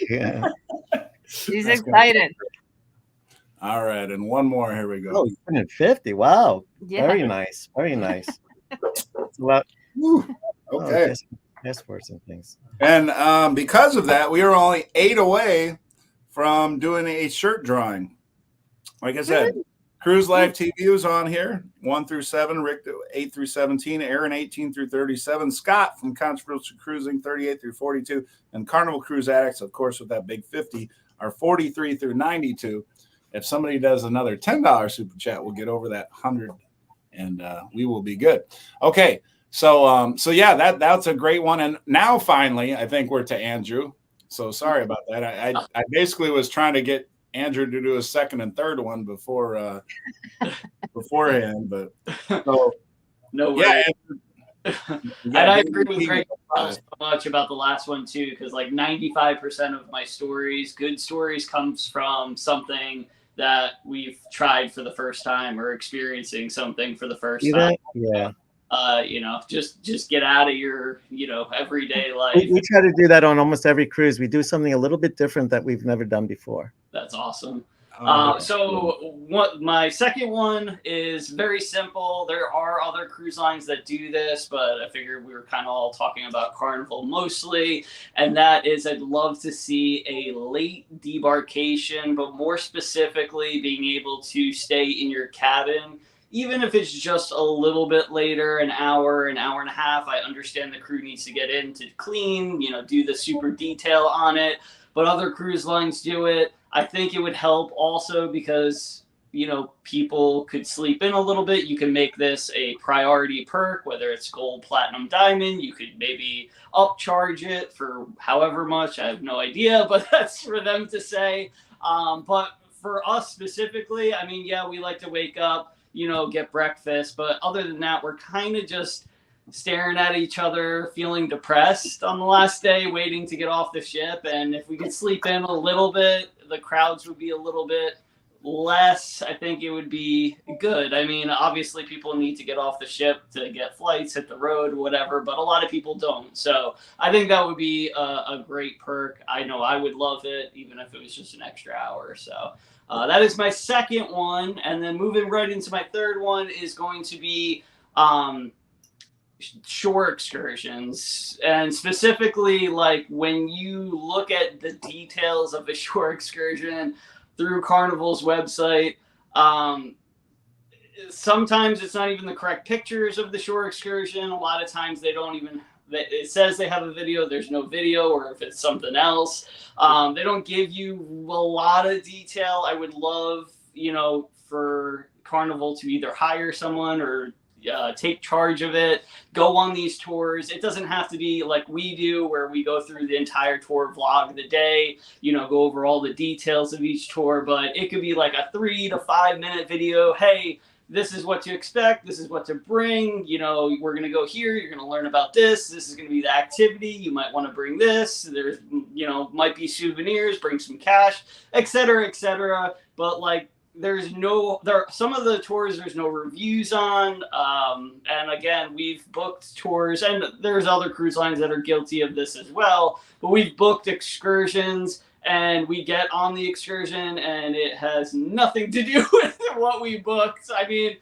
Yeah. He's That's excited. All right, and one more. Here we go. Oh, 150. Wow. Yeah. Very nice. Very nice. It's a lot. Okay. Passports and things. And because of that, we are only 8 away from doing a shirt drawing. Like I said, Cruise Live TV is on here, 1 through 7, Rick 8 through 17, Aaron 18 through 37, Scott from Controversial Cruising 38 through 42, and Carnival Cruise Addicts, of course, with that big 50, are 43 through 92. If somebody does another $10 super chat, we'll get over that 100, and we will be good. Okay, so yeah, that's a great one. And now finally, I think we're to Andrew. So sorry about that. I basically was trying to get Andrew to do a second and third one beforehand, but so No way. yeah. And I agree with Greg so much about the last one too, because like 95% of my stories, good stories, comes from something that we've tried for the first time or experiencing something for the first time. Yeah. Just get out of your, everyday life. We try to do that on almost every cruise. We do something a little bit different that we've never done before. That's awesome. My second one is very simple. There are other cruise lines that do this, but I figured we were kind of all talking about Carnival mostly. And that is, I'd love to see a late debarkation, but more specifically being able to stay in your cabin. Even if it's just a little bit later, an hour and a half, I understand the crew needs to get in to clean, do the super detail on it, but other cruise lines do it. I think it would help also because, people could sleep in a little bit. You can make this a priority perk, whether it's gold, platinum, diamond. You could maybe upcharge it for however much. I have no idea, but that's for them to say. But for us specifically, I mean, yeah, we like to wake up, get breakfast. But other than that, we're kind of just staring at each other, feeling depressed on the last day, waiting to get off the ship. And if we could sleep in a little bit, the crowds would be a little bit less. I think it would be good. I mean, obviously people need to get off the ship to get flights, hit the road, whatever, but a lot of people don't. So I think that would be a great perk. I know I would love it, even if it was just an extra hour. So that is my second one. And then moving right into my third one is going to be shore excursions. And specifically, like when you look at the details of a shore excursion through Carnival's website, sometimes it's not even the correct pictures of the shore excursion. A lot of times they don't even, it says they have a video, there's no video, or if it's something else, they don't give you a lot of detail. I would love, for Carnival to either hire someone or take charge of it, go on these tours. It doesn't have to be like we do, where we go through the entire tour, vlog the day, go over all the details of each tour, but it could be like a 3 to 5 minute video. Hey, this is what to expect. This is what to bring. We're going to go here. You're going to learn about this. This is going to be the activity. You might want to bring this. There's, might be souvenirs, bring some cash, et cetera, et cetera. But like, some of the tours there's no reviews on, and again, we've booked tours, and there's other cruise lines that are guilty of this as well, but we've booked excursions and we get on the excursion and it has nothing to do with what we booked. I mean,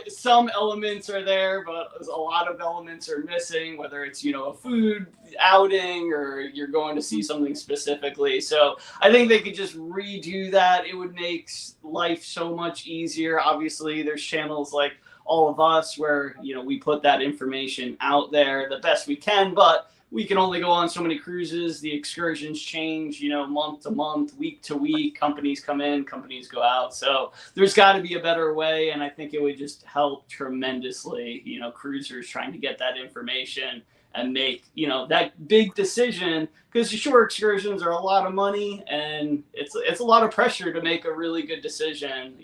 some elements are there, but a lot of elements are missing, whether it's, a food outing or you're going to see something specifically. So I think they could just redo that. It would make life so much easier. Obviously, there's channels like All of Us where, we put that information out there the best we can, but we can only go on so many cruises. The excursions change, month to month, week to week. Companies come in, companies go out. So there's got to be a better way. And I think it would just help tremendously, cruisers trying to get that information and make, that big decision, because the shore excursions are a lot of money and it's a lot of pressure to make a really good decision,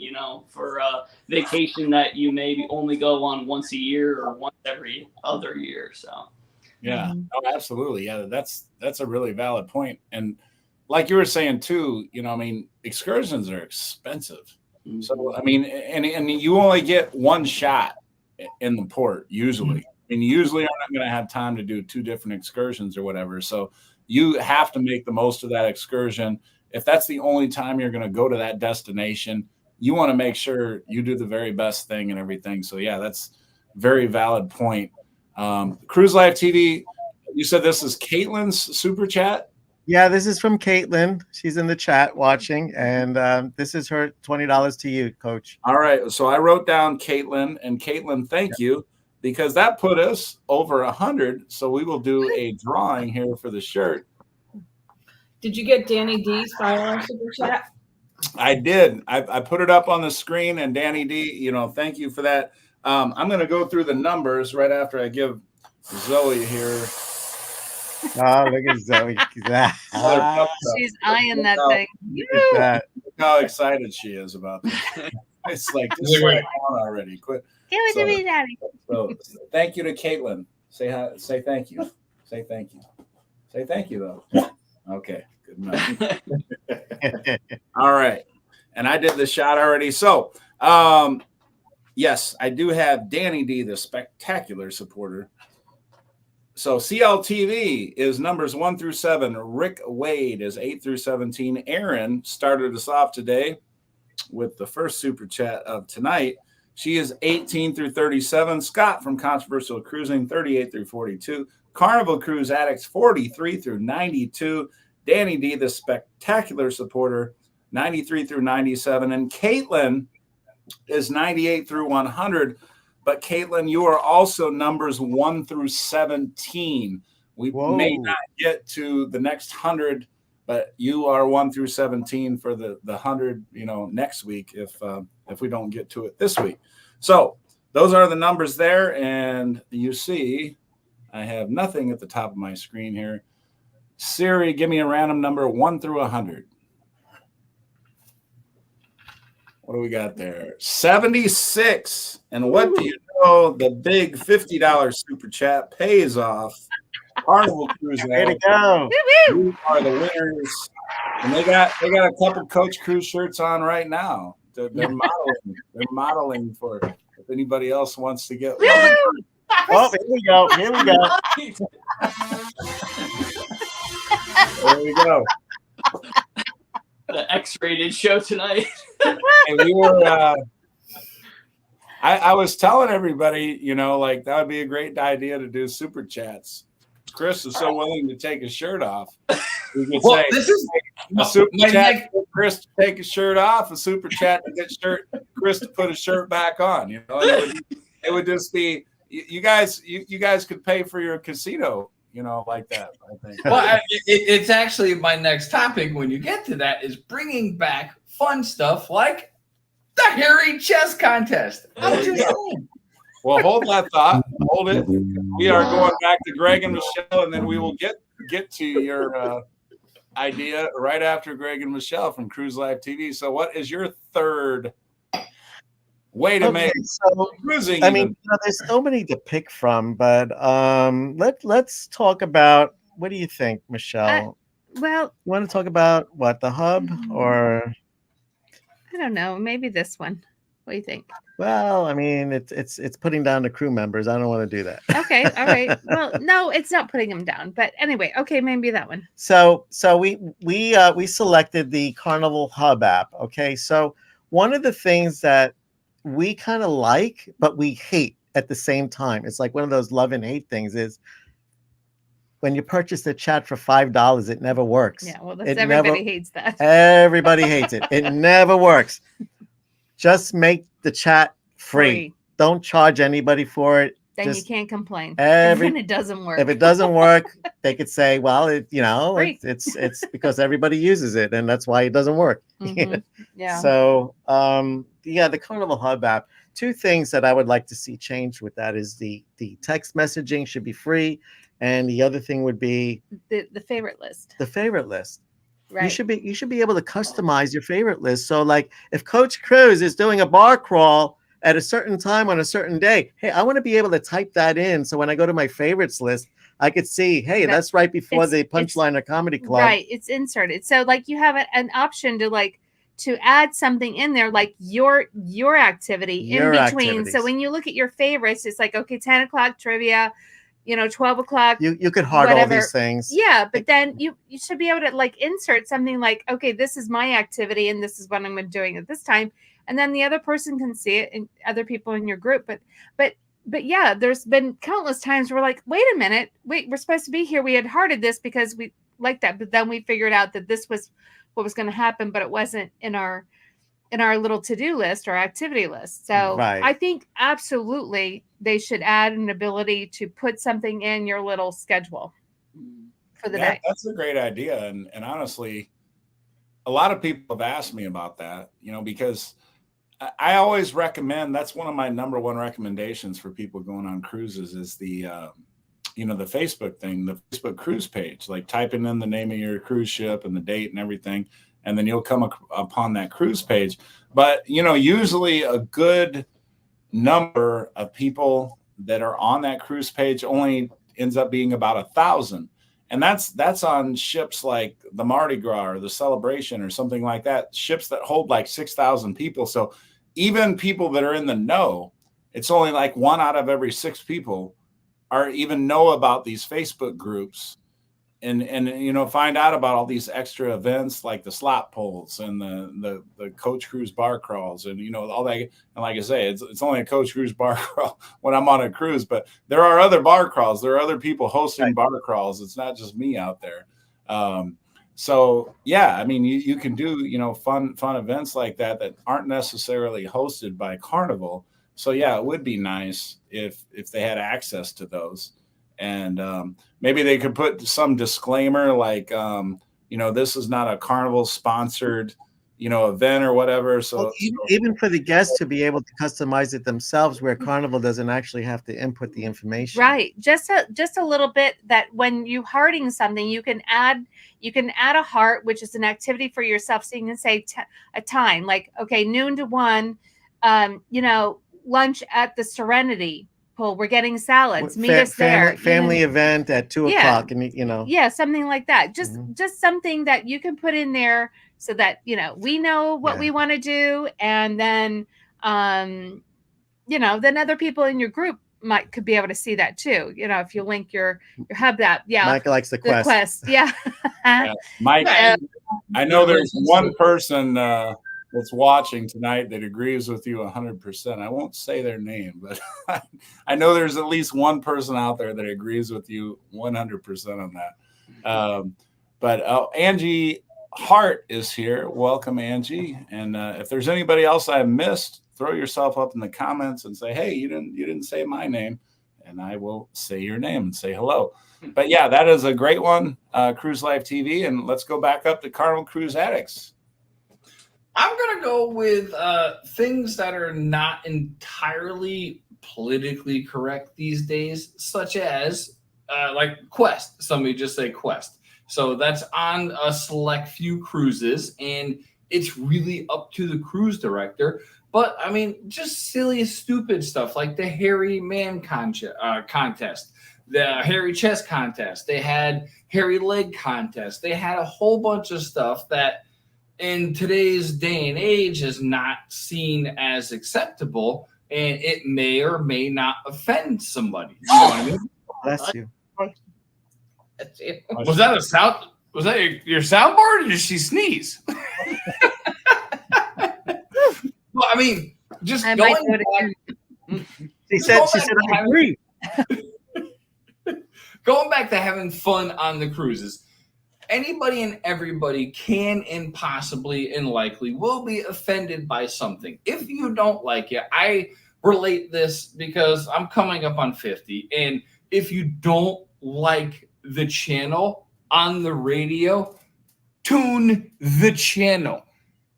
for a vacation that you maybe only go on once a year or once every other year. So Yeah. Mhm. Oh, absolutely. Yeah, that's a really valid point. And like you were saying too, I mean, excursions are expensive. So I mean, and you only get one shot in the port usually. I mean, usually I'm not going to have time to do two different excursions or whatever. So you have to make the most of that excursion. If that's the only time you're going to go to that destination, you want to make sure you do the very best thing and everything. So yeah, that's very valid point. Cruise Life TV, you said this is Caitlin's super chat. Yeah, this is from Caitlin. She's in the chat watching, and this is her $20 to you, Coach. All right, so I wrote down Caitlin, and Caitlin, thank you, because that put us over 100. So we will do a drawing here for the shirt. Did you get Danny D's $5 super chat? I did. I put it up on the screen, and Danny D, thank you for that. I'm going to go through the numbers right after I give Zoe here. Oh, look at Zoe. She's eyeing that thing. Look at Look how excited she is about this. It's like, just slow down already. Quit. Give it to me, Daddy. So thank you to Caitlin. Say hi. Say thank you. Say thank you. Say thank you, though. Okay. Good enough. All right. And I did the shot already. So, yes, I do have Danny D, the spectacular supporter. So CLTV is numbers 1 through 7. Rick Wade is 8 through 17. Aaron started us off today with the first super chat of tonight. She is 18 through 37. Scott from Controversial Cruising, 38 through 42. Carnival Cruise Addicts, 43 through 92. Danny D, the spectacular supporter, 93 through 97. And Caitlin is 98 through 100. But Caitlin, you are also numbers 1 through 17. We may not get to the next 100, but you are 1 through 17 for the 100, next week if we don't get to it this week. So those are the numbers there, and you see I have nothing at the top of my screen here. Siri, give me a random number 1 through 100. What do we got there? 76. And what do you know? The big $50 super chat pays off. Carnival Cruise. Way to go. You are the winners. And they got a couple Coach Cruise shirts on right now. They're modeling. They're modeling for if anybody else wants to get one. Oh, here we go. Here we go. There we go. The X-rated show tonight. And we were I was telling everybody, like that would be a great idea to do super chats. Chris is so willing to take his shirt off. We could say this is a super chat for Chris to take his shirt off, a super chat to get Chris to put his shirt back on. It would just be you guys could pay for your casino, like that. I think. Well, it's actually my next topic. When you get to that, is bringing back fun stuff like the hairy chess contest. I'm just saying. Well, hold that thought. Hold it. We are going back to Greg and Michelle, and then we will get to your idea right after Greg and Michelle from Cruise Life TV. So, what is your third way to make cruising? I mean, there's so many to pick from, but let's talk about. What do you think, Michelle? Well, you want to talk about what, the hub, or I don't know, maybe this one. What do you think? Well, I mean, it's putting down the crew members. I don't want to do that. Okay, all right. Well, no, it's not putting them down. But anyway, okay, maybe that one. So we selected the Carnival Hub app. Okay, so one of the things that we kind of like, but we hate at the same time, it's like one of those love and hate things, is when you purchase the chat for $5, it never works. Yeah, well, everybody hates that. Everybody hates it. It never works. Just make the chat free. Don't charge anybody for it. Then you can't complain. When it doesn't work. If it doesn't work, they could say, well, it's because everybody uses it, and that's why it doesn't work. Mm-hmm. Yeah. So the Carnival Hub app. Two things that I would like to see changed with that is the text messaging should be free, and the other thing would be the favorite list. The favorite list. Right. You should be able to customize your favorite list. So, like, if Coach Cruise is doing a bar crawl at a certain time on a certain day, hey, I want to be able to type that in. So when I go to my favorites list, I could see, hey, That- that's right before it's- the Punchline or Comedy Club. Right, it's inserted. So like you have an option to add something in there, like your activity Your in between. activities. So when you look at your favorites, it's like, okay, 10 o'clock trivia, 12 o'clock. You could heart all whatever. these things. Yeah, but then you should be able to like insert something like, okay, this is my activity and this is what I'm doing at this time, and then the other person can see it and other people in your group. But yeah, there's been countless times where like, wait a minute, we're supposed to be here. We had hearted this because we like that, but then we figured out that this was what was going to happen, but it wasn't in our little to-do list or activity list. So Right. I think absolutely they should add an ability to put something in your little schedule for the day. That's a great idea. And honestly, a lot of people have asked me about that, because I always recommend, that's one of my number one recommendations for people going on cruises is the Facebook thing, the Facebook cruise page, like typing in the name of your cruise ship and the date and everything. And then you'll come upon that cruise page. But, usually a good number of people that are on that cruise page only ends up being about 1,000. And that's on ships like the Mardi Gras or the Celebration or something like that, ships that hold like 6,000 people. So even people that are in the know, it's only like 1 out of every 6 people are even know about these Facebook groups and find out about all these extra events like the slot pulls and the Coach Cruise bar crawls and all that. And like I say, it's only a Coach Cruise bar crawl when I'm on a cruise, but there are other bar crawls. There are other people hosting bar crawls. It's not just me out there. So yeah, I mean, you can do fun events like that aren't necessarily hosted by Carnival. So yeah, it would be nice if they had access to those. And maybe they could put some disclaimer like, this is not a Carnival sponsored, event or whatever. So Well, even for the guests to be able to customize it themselves, where Carnival doesn't actually have to input the information. Right. Just a little bit that when you hearting something, you can add a heart, which is an activity for yourself. So you can say a time like, okay, noon to 1, lunch at the Serenity Pool. We're getting salads. Meet us there. Family event at 2 Yeah. o'clock, and Yeah, something like that. Just something that you can put in there so that we know what we want to do, and then then other people in your group could be able to see that too. If you link your hub that. Yeah, Mike likes the quest. Yeah. Yeah. Mike, I know there's one person that's watching tonight that agrees with you 100%. I won't say their name, but I know there's at least one person out there that agrees with you 100% on that. But Angie Hart is here. Welcome, Angie. And if there's anybody else I missed, throw yourself up in the comments and say, hey, you didn't say my name, and I will say your name and say hello. But yeah, that is a great one, Cruise Life TV. And let's go back up to Carnival Cruise Addicts. I'm going to go with things that are not entirely politically correct these days, such as like Quest. Somebody just say Quest. So that's on a select few cruises, and it's really up to the cruise director. But, I mean, just silly, stupid stuff like the hairy man contest, the hairy chest contest. They had hairy leg contest. They had a whole bunch of stuff that in today's day and age is not seen as acceptable, and it may or may not offend somebody. You know what I mean? Bless you. That's it. Was that a sound? Was that your soundboard, or did she sneeze? Well, I mean, just I might going do it back, She said, I agree. going back to having fun on the cruises. Anybody and everybody can and possibly and likely will be offended by something. If you don't like it, I relate this because I'm coming up on 50. And if you don't like the channel on the radio, tune the channel.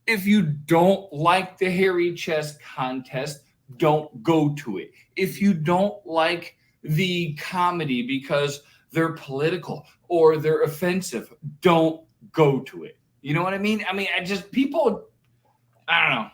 If you don't like the hairy chest contest, don't go to it. If you don't like the comedy because they're political or they're offensive, don't go to it. You know what I mean? I mean, I don't know.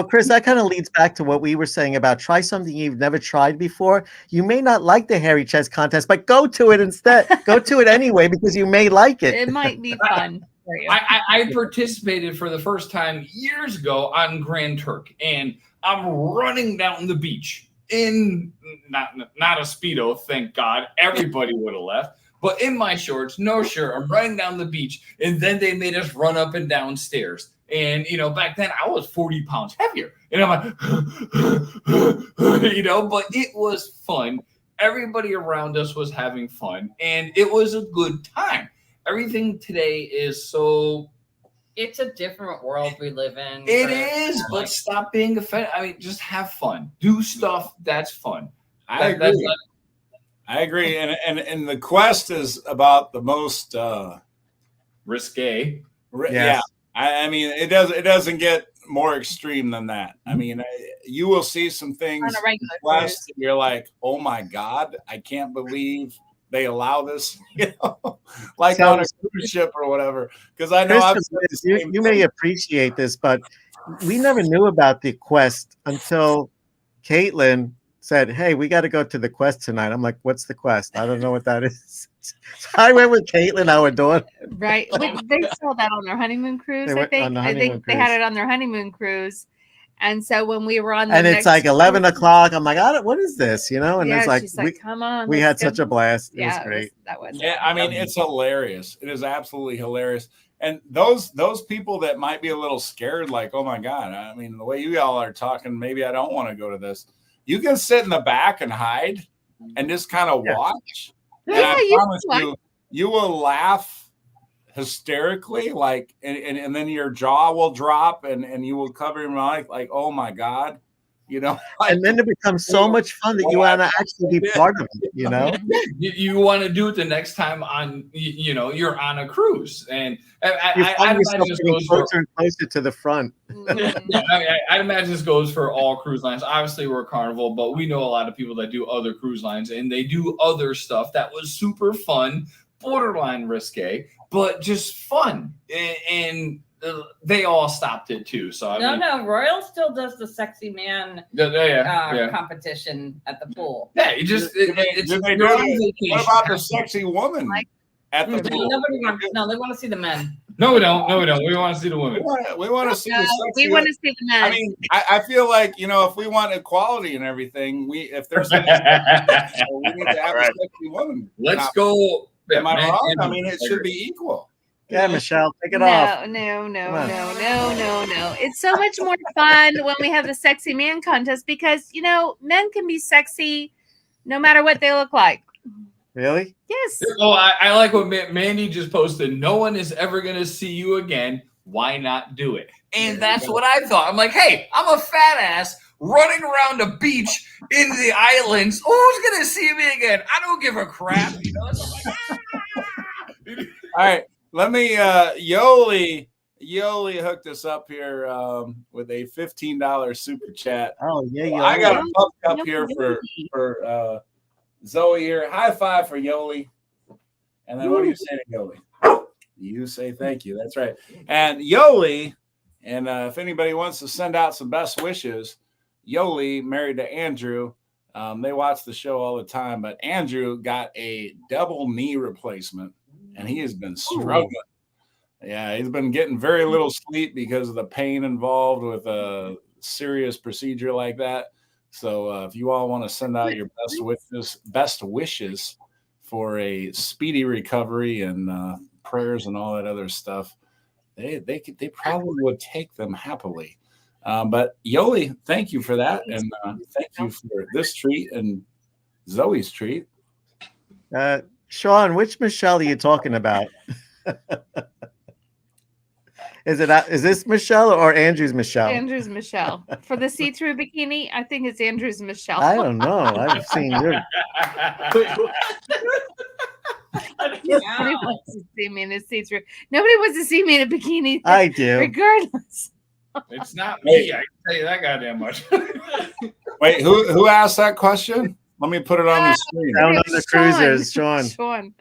Chris, that kind of leads back to what we were saying about try something you've never tried before. You may not like the hairy chest contest, but go to it instead. Go to it anyway because you may like it. It might be fun for you. I participated for the first time years ago on Grand Turk, and I'm running down the beach in not a Speedo, thank God. Everybody would have left. But in my shorts, no shirt, I'm running down the beach, and then they made us run up and down stairs. And, back then I was 40 pounds heavier. And I'm like, but it was fun. Everybody around us was having fun, and it was a good time. Everything today is so... It's a different world we live in. It is, but stop being offended. I mean, just have fun. Do stuff that's fun. I agree. And the quest is about the most risque. Yeah. I mean, it doesn't get more extreme than that. I mean, you will see some things On a regular quest, and you're like, oh my God, I can't believe they allow this, like on a cruise ship or whatever. Because I know you may appreciate this, but we never knew about the quest until Caitlin said, "Hey, we got to go to the quest tonight." I'm like, "What's the quest? I don't know what that is." So I went with Caitlin, our daughter. Right. They saw that on their honeymoon cruise. They had it on their honeymoon cruise. And so when we were on, and it's like 11 o'clock. I'm like, what is this? And it's like, she's like, come on. We had such a blast. It was great. Yeah, I mean, it's hilarious. It is absolutely hilarious. And those people that might be a little scared, like, oh my God, I mean, the way you all are talking, maybe I don't want to go to this. You can sit in the back and hide and just kind of watch. And I promise you will laugh hysterically, like, and then your jaw will drop and you will cover your mouth like, oh my God, like, and then it becomes so much fun that you want to actually be part of it, you want to do it the next time on, you're on a cruise, and I imagine this goes closer and closer to the front. I imagine this goes for all cruise lines. Obviously we're Carnival, but we know a lot of people that do other cruise lines, and they do other stuff that was super fun, borderline risque, but just fun, and they all stopped it too. So no, Royal still does the sexy man competition at the pool. Yeah, you just what about the sexy woman at the pool? They want to see the men. No, we don't. We want to see the women. We want to see the sexy. We want to see the men. I mean, I feel like if we want equality and everything, if there's we need to have a sexy woman. Let's go. Am I wrong? I mean, it should be equal. Yeah, Michelle, take it off. No. It's so much more fun when we have the sexy man contest because, men can be sexy no matter what they look like. Really? Yes. Oh, I like what Mandy just posted. No one is ever going to see you again. Why not do it? And that's what I thought. I'm like, hey, I'm a fat ass running around a beach in the islands. Who's going to see me again? I don't give a crap. All right. Let me, Yoli hooked us up here with a $15 super chat. Oh, yeah. I got a pup up here for Zoe here. High five for Yoli. And then what do you say to Yoli? You say thank you. That's right. And Yoli, and if anybody wants to send out some best wishes, Yoli married to Andrew. They watch the show all the time, but Andrew got a double knee replacement. And he has been struggling. Yeah, he's been getting very little sleep because of the pain involved with a serious procedure like that. So if you all want to send out your best wishes for a speedy recovery and prayers and all that other stuff, they probably would take them happily. But Yoli, thank you for that, and thank you for this treat and Zoe's treat. Sean, which Michelle are you talking about? Is this Michelle or Andrew's Michelle? Andrew's Michelle. For the see-through bikini, I think it's Andrew's Michelle. I don't know. I've seen your. Nobody wants to see me in a see-through. Nobody wants to see me in a bikini. I do. Regardless. It's not me. I can tell you that goddamn much. Wait, who asked that question? Let me put it on the screen. Down on the cruisers, Sean.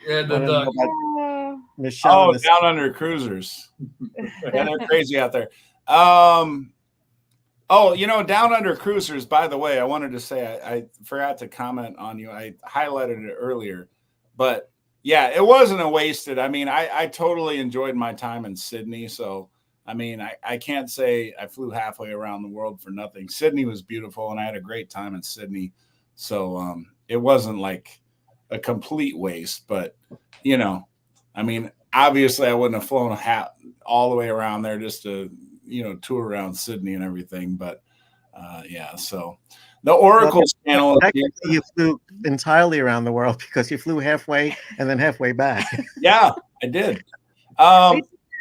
Yeah, Michelle. Down under cruisers. Yeah, they're crazy out there. Oh, Down Under Cruisers, by the way, I wanted to say I forgot to comment on you. I highlighted it earlier, but yeah, it wasn't a wasted. I mean, I totally enjoyed my time in Sydney. So, I mean, I can't say I flew halfway around the world for nothing. Sydney was beautiful and I had a great time in Sydney. So, it wasn't like a complete waste, but I mean, obviously I wouldn't have flown all the way around there just to, tour around Sydney and everything. But yeah, so the Oracle channel. Technically, you flew entirely around the world because you flew halfway and then halfway back. Yeah, I did.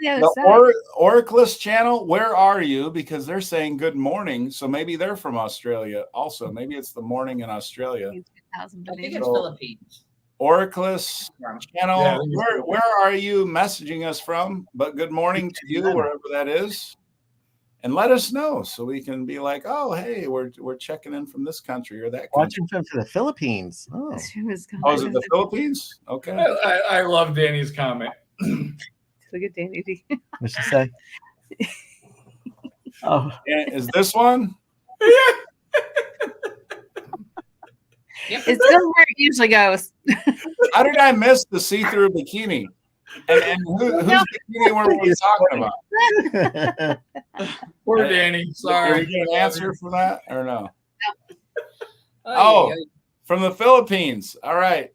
Yeah, The Oraclist channel, where are you? Because they're saying good morning. So maybe they're from Australia also. Maybe it's the morning in Australia. I think it's So- Philippines. Oraclist channel, Yeah. where are you messaging us from? But good morning to you, wherever that is. And let us know so we can be like, oh, hey, we're checking in from this country or that country. Watching from the Philippines. Oh, Oh, is it the Philippines? Okay. I love Danny's comment. Look at Danny D. what'd she say? Oh, And is this one? Yep. It's still where it usually goes. How did I miss the see-through bikini? And whose bikini were we talking about? Poor Danny. Did Sorry. we get an answer for that or no? Oh, Oh, from the Philippines. All right.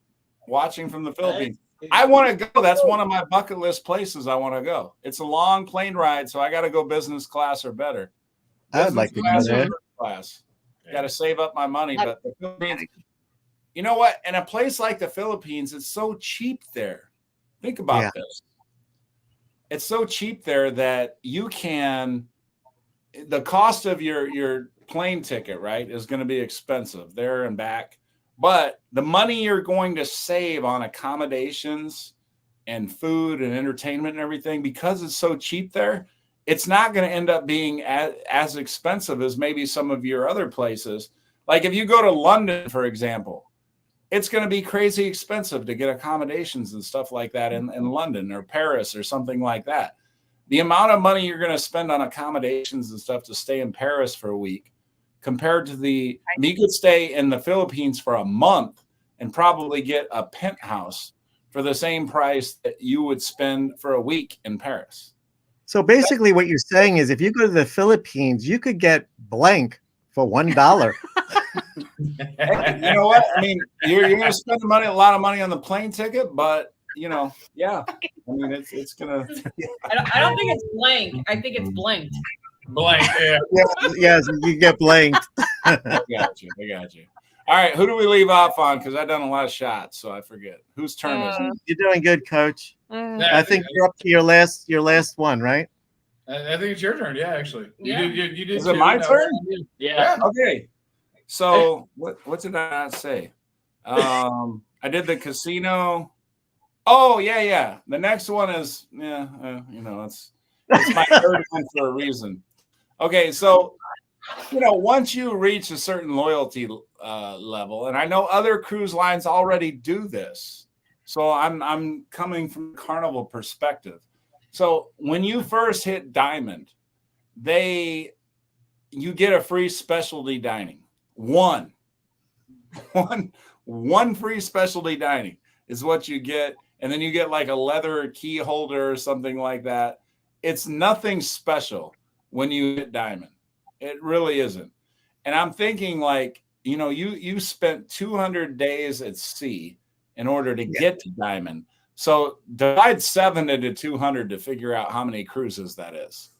Watching from the Philippines. I want to go. That's one of my bucket list places I want to go. It's a long plane ride, so I got to go business class or better. I'd like to go Business there. class or first class. Got to save up my money, but the Philippines. You know what? In a place like the Philippines, it's so cheap there. Think about Yeah. this. It's so cheap there that you can. The cost of your plane ticket, right, is going to be expensive there and back. But the money you're going to save on accommodations and food and entertainment and everything, because it's so cheap there, it's not going to end up being as expensive as maybe some of your other places. Like if you go to London, for example, it's going to be crazy expensive to get accommodations and stuff like that in London or Paris or something like that. The amount of money you're going to spend on accommodations and stuff to stay in Paris for a week compared to you could stay in the Philippines for a month and probably get a penthouse for the same price that you would spend for a week in Paris. So basically, what you're saying is, if you go to the Philippines, you could get blank for $1. Hey, you know what? I mean, you're going to spend a lot of money on the plane ticket, but yeah. I mean, it's gonna. I don't think it's blank. I think it's blanked. Blank. Yeah. Yes, you get blanked. I got you. All right, who do we leave off on? Because I've done a lot of shots, so I forget. Whose turn is it? You're doing good, Coach. Yeah, I think you're up to your last one, right? I think it's your turn. Yeah, actually. Yeah. You did Is it too. my No, turn? Yeah. Okay. So what did I not say? I did the casino. Oh yeah. The next one is it's my third one for a reason. Okay, so once you reach a certain loyalty level, and I know other cruise lines already do this, so I'm coming from a Carnival perspective. So when you first hit Diamond, you get a free specialty dining. One free specialty dining is what you get, and then you get like a leather key holder or something like that. It's nothing special when you hit Diamond. It really isn't. And I'm thinking like, you spent 200 days at sea in order to get to Diamond. So divide 7 into 200 to figure out how many cruises that is.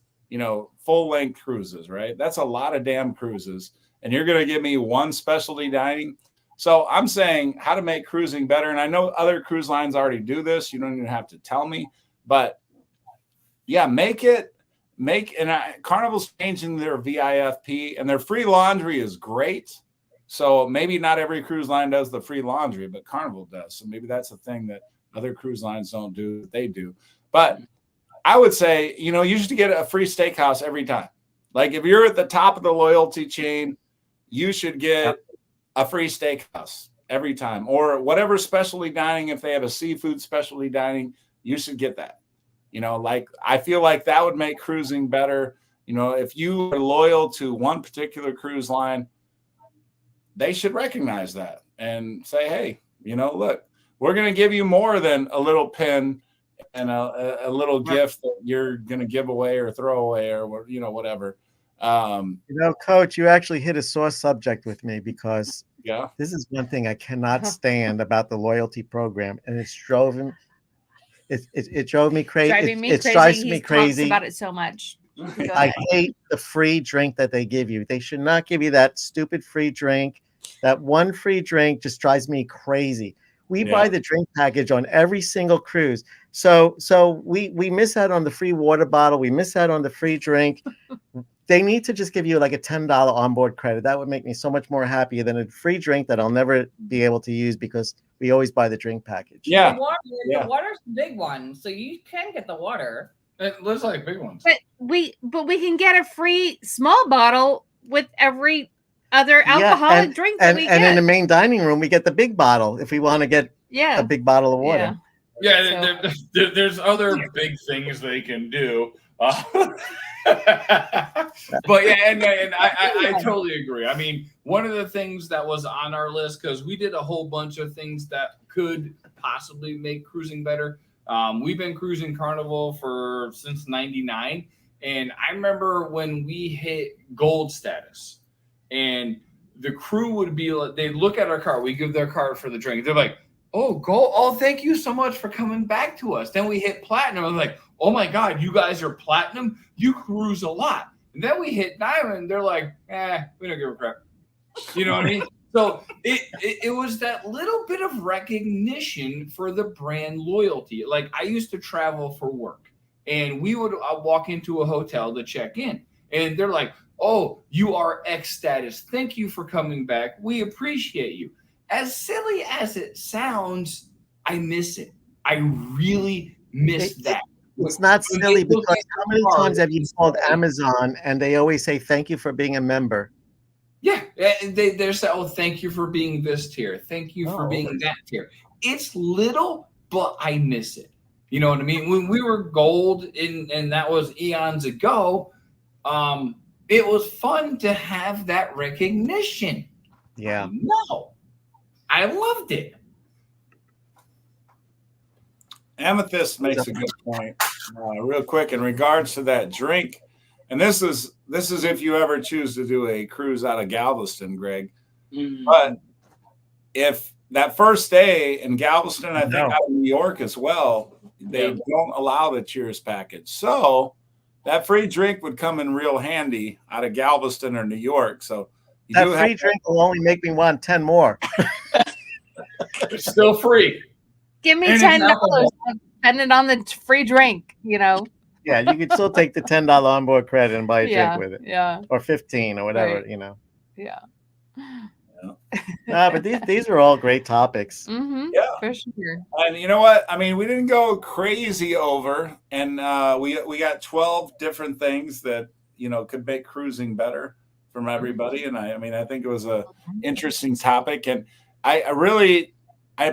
Full length cruises, right? That's a lot of damn cruises. And you're going to give me one specialty dining. So I'm saying how to make cruising better. And I know other cruise lines already do this. You don't even have to tell me, but yeah, Carnival's changing their VIFP, and their free laundry is great. So maybe not every cruise line does the free laundry, but Carnival does. So maybe that's a thing that other cruise lines don't do that they do. But I would say, you should get a free steakhouse every time. Like if you're at the top of the loyalty chain, you should get a free steakhouse every time, or whatever specialty dining. If they have a seafood specialty dining, you should get that. Like I feel like that would make cruising better. if you are loyal to one particular cruise line, they should recognize that and say, hey, look, we're going to give you more than a little pin and a little gift that you're going to give away or throw away or whatever. Coach, you actually hit a sore subject with me, because yeah, this is one thing I cannot stand about the loyalty program, and it drove me crazy. It drives me crazy. Talks about it so much. I hate the free drink that they give you. They should not give you that stupid free drink. That one free drink just drives me crazy. We buy the drink package on every single cruise. So we miss out on the free water bottle. We miss out on the free drink. They need to just give you like a $10 onboard credit. That would make me so much more happy than a free drink that I'll never be able to use, because we always buy the drink package. Yeah. The water's the big one. So you can get the water. Those are like big ones. But we can get a free small bottle with every other alcoholic drink that we get. And in the main dining room, we get the big bottle if we want to get a big bottle of water. There's other big things they can do. But and I totally agree. I mean, one of the things that was on our list, because we did a whole bunch of things that could possibly make cruising better. We've been cruising Carnival since '99, and I remember when we hit gold status, and the crew would be like, they look at our card, we give their card for the drink, they're like, oh, gold, oh, thank you so much for coming back to us. Then we hit platinum, I'm like, oh my God, you guys are platinum? You cruise a lot. And then we hit diamond, they're like, we don't give a crap. You know what I mean? So it was that little bit of recognition for the brand loyalty. Like, I used to travel for work, and we would walk into a hotel to check in, and they're like, oh, you are X status. Thank you for coming back. We appreciate you. As silly as it sounds, I miss it. I really miss that. It's not silly, because how many times have you called Amazon and they always say, thank you for being a member? Yeah, they say, oh, thank you for being this tier. Thank you for being that tier. It's little, but I miss it. You know what I mean? When we were gold, and that was eons ago, it was fun to have that recognition. Yeah. No, I loved it. Amethyst makes a good point. Real quick, in regards to that drink, and this is if you ever choose to do a cruise out of Galveston, Greg. Mm-hmm. But if that first day in Galveston, I think out of New York as well, they don't allow the Cheers package. So that free drink would come in real handy out of Galveston or New York. So that free drink will only make me want 10 more. It's still free. Give me $10. Spend it on the free drink, Yeah, you could still take the $10 onboard credit and buy a drink with it. Yeah. Or 15 or whatever, Yeah. But these are all great topics. Mm-hmm. Yeah. For sure. And you know what? I mean, we didn't go crazy over, and we got 12 different things that, could make cruising better from everybody. And I think it was a interesting topic, and I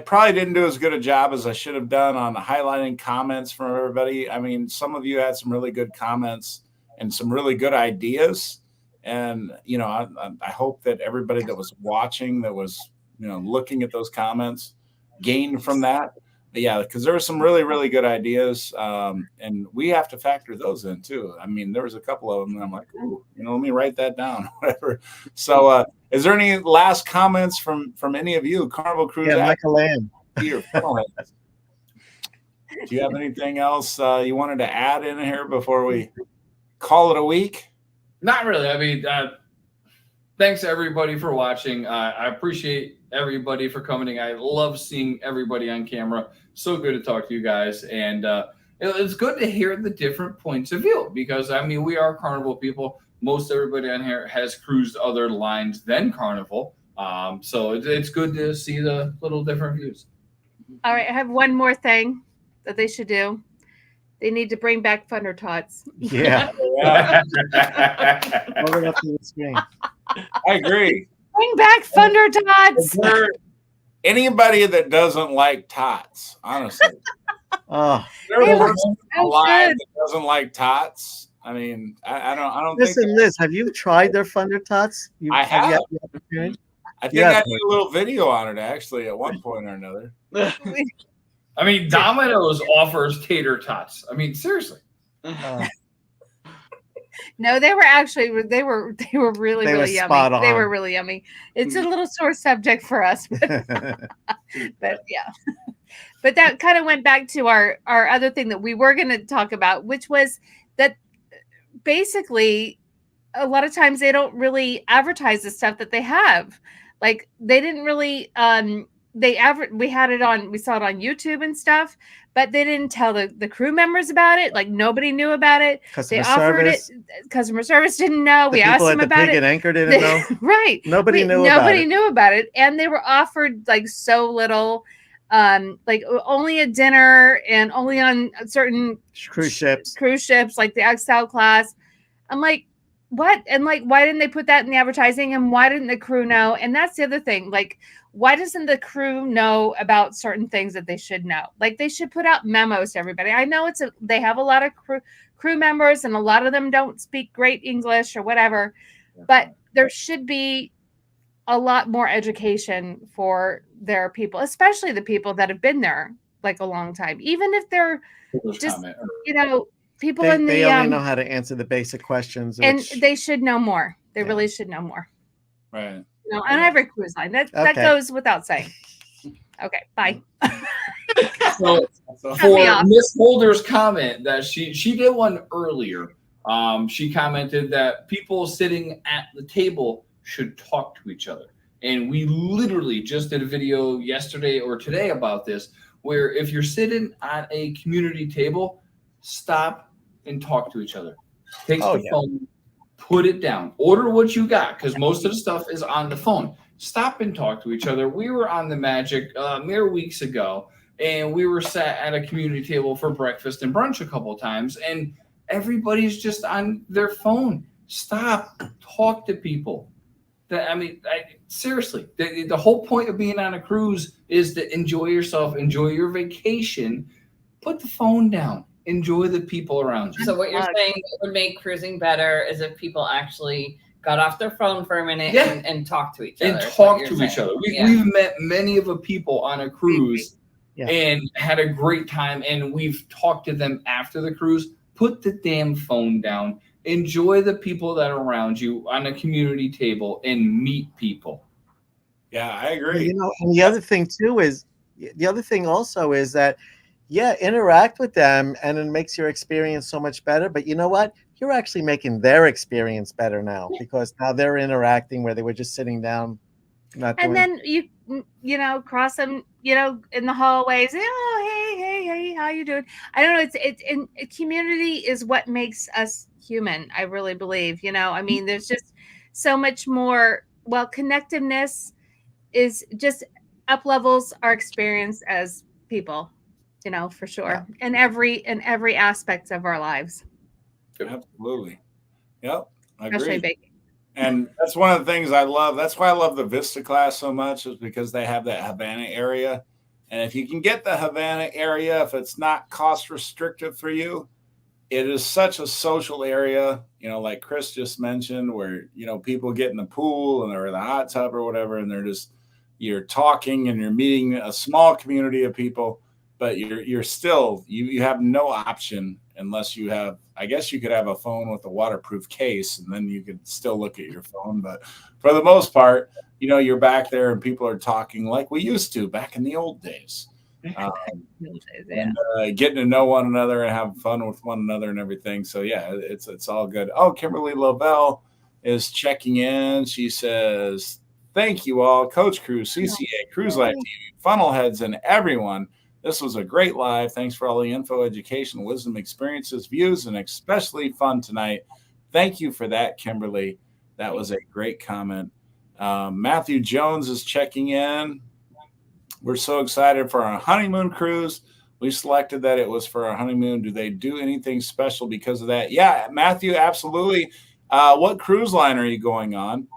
probably didn't do as good a job as I should have done on highlighting comments from everybody. I mean, some of you had some really good comments and some really good ideas. And, I hope that everybody that was watching, that was, looking at those comments, gained from that. But yeah, because there were some really, really good ideas. And we have to factor those in too. I mean, there was a couple of them that I'm like, ooh, let me write that down, whatever. So, is there any last comments from any of you? Carnival Cruise? Yeah, Michael Land. Do you have anything else you wanted to add in here before we call it a week? Not really. I mean, thanks everybody for watching. I appreciate everybody for coming. I love seeing everybody on camera. So good to talk to you guys. And it's good to hear the different points of view, because, we are Carnival people. Most everybody on here has cruised other lines than Carnival. So it's good to see the little different views. All right. I have one more thing that they should do. They need to bring back Thunder Tots. Yeah. Over up to the screen. I agree. Bring back Thunder Tots. Anybody that doesn't like tots, honestly. Oh, There's a person alive that doesn't like tots. I mean, I don't Listen, think Liz, have you tried their Thunder Tots? I You have. had the opportunity? I think Yes. I did a little video on it actually at one point or another. I mean, Domino's offers tater tots. I mean, seriously. No, they were actually they were really They were really yummy. spot They were on. really yummy. It's a little sore subject for us, but yeah. But that kind of went back to our other thing that we were going to talk about, which was that basically a lot of times they don't really advertise the stuff that they have. Like they didn't really we had it on, we saw it on YouTube and stuff, but they didn't tell the crew members about it. Like nobody knew about it. Customer They offered service. it. Customer service didn't know. The We asked people them at the about Pig it. and Anchor didn't know. Right. Nobody knew about Nobody it. knew about it. And they were offered like so little, like only a dinner and only on certain Cruise ships. like the XL class. I'm like, what? And like, why didn't they put that in the advertising? And why didn't the crew know? And that's the other thing. Like, why doesn't the crew know about certain things that they should know? Like, they should put out memos to everybody. I know they have a lot of crew members, and a lot of them don't speak great English or whatever, but there should be a lot more education for their people, especially the people that have been there like a long time, even if they're just, people in They the only know how to answer the basic questions. and which- they should know more. They Yeah. really should know more. Right. On every cruise line. That Okay. goes without saying. Okay, bye. So So, Cut me for off. Miss Holder's comment that she did one earlier, she commented that people sitting at the table should talk to each other. And we literally just did a video yesterday or today about this, where if you're sitting at a community table, stop and talk to each other. Take the phone, put it down, order what you got, because most of the stuff is on the phone. Stop and talk to each other. We were on the Magic mere weeks ago, and we were sat at a community table for breakfast and brunch a couple times, and everybody's just on their phone. Stop, talk to people. Seriously, the whole point of being on a cruise is to enjoy yourself, enjoy your vacation. Put the phone down. Enjoy the people around you. So what you're saying would make cruising better is if people actually got off their phone for a minute Yeah. and talked to each other. And is what talk you're to each saying. other. Yeah. We've met many of the people on a cruise Yeah. and had a great time, and we've talked to them after the cruise. Put the damn phone down. Enjoy the people that are around you on a community table and meet people. yeah, I agree. And the other thing too is also is that interact with them and it makes your experience so much better. But you know what? You're actually making their experience better now because now they're interacting where they were just sitting down. And then you cross them, in the hallways. Oh, hey, how you doing? I don't know. It's in community is what makes us human. I really believe. I mean, there's just so much more. Well, connectiveness is just up levels our experience as people. For sure, in every aspect of our lives. Absolutely. Yep. I Especially agree. baking. And that's one of the things I love. That's why I love the Vista class so much, is because they have that Havana area. And if you can get the Havana area, if it's not cost restrictive for you, it is such a social area, like Chris just mentioned, where, people get in the pool and they're in the hot tub or whatever, and you're talking and you're meeting a small community of people, but you're still, you have no option unless you have, I guess you could have a phone with a waterproof case and then you could still look at your phone. But for the most part, you're back there and people are talking like we used to back in the old days. And getting to know one another and having fun with one another and everything. So yeah, it's all good. Oh, Kimberly Lovell is checking in. She says, "Thank you all, Coach Cruise, CCA, Cruise Life TV, Funnelheads, and everyone. This was a great live. Thanks for all the info, education, wisdom, experiences, views, and especially fun tonight. Thank you for that, Kimberly. That was a great comment." Matthew Jones is checking in. We're so excited for our honeymoon cruise. We selected that it was for our honeymoon. Do they do anything special because of that? Yeah, Matthew, absolutely. What cruise line are you going on?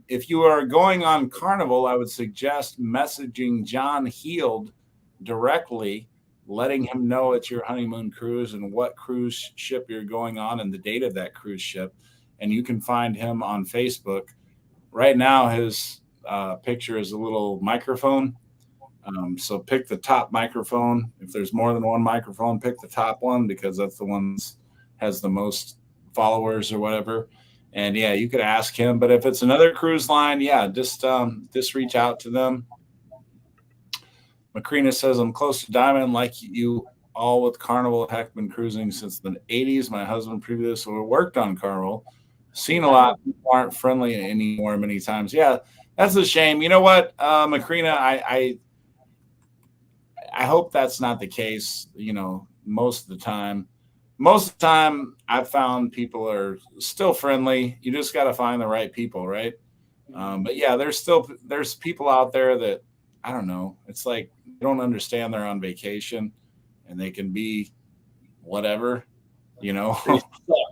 If you are going on Carnival, I would suggest messaging John Heald directly. letting him know it's your honeymoon cruise and what cruise ship you're going on and the date of that cruise ship. And you can find him on Facebook. Right now, his picture is a little microphone. So pick the top microphone. If there's more than one microphone, pick the top one because that's the one that has the most followers or whatever. And yeah, you could ask him. But if it's another cruise line, yeah, just reach out to them. Macrina says, I'm close to Diamond like you all with Carnival. Heck, been cruising since the 80s. My husband previously worked on Carnival. Seen a lot. People aren't friendly anymore many times. Yeah, that's a shame. You know what, Macrina, I hope that's not the case, you know, most of the time. Most of the time, I've found people are still friendly. You just got to find the right people, right? But yeah, there's people out there that, I don't know. It's like they don't understand they're on vacation and they can be whatever, you know.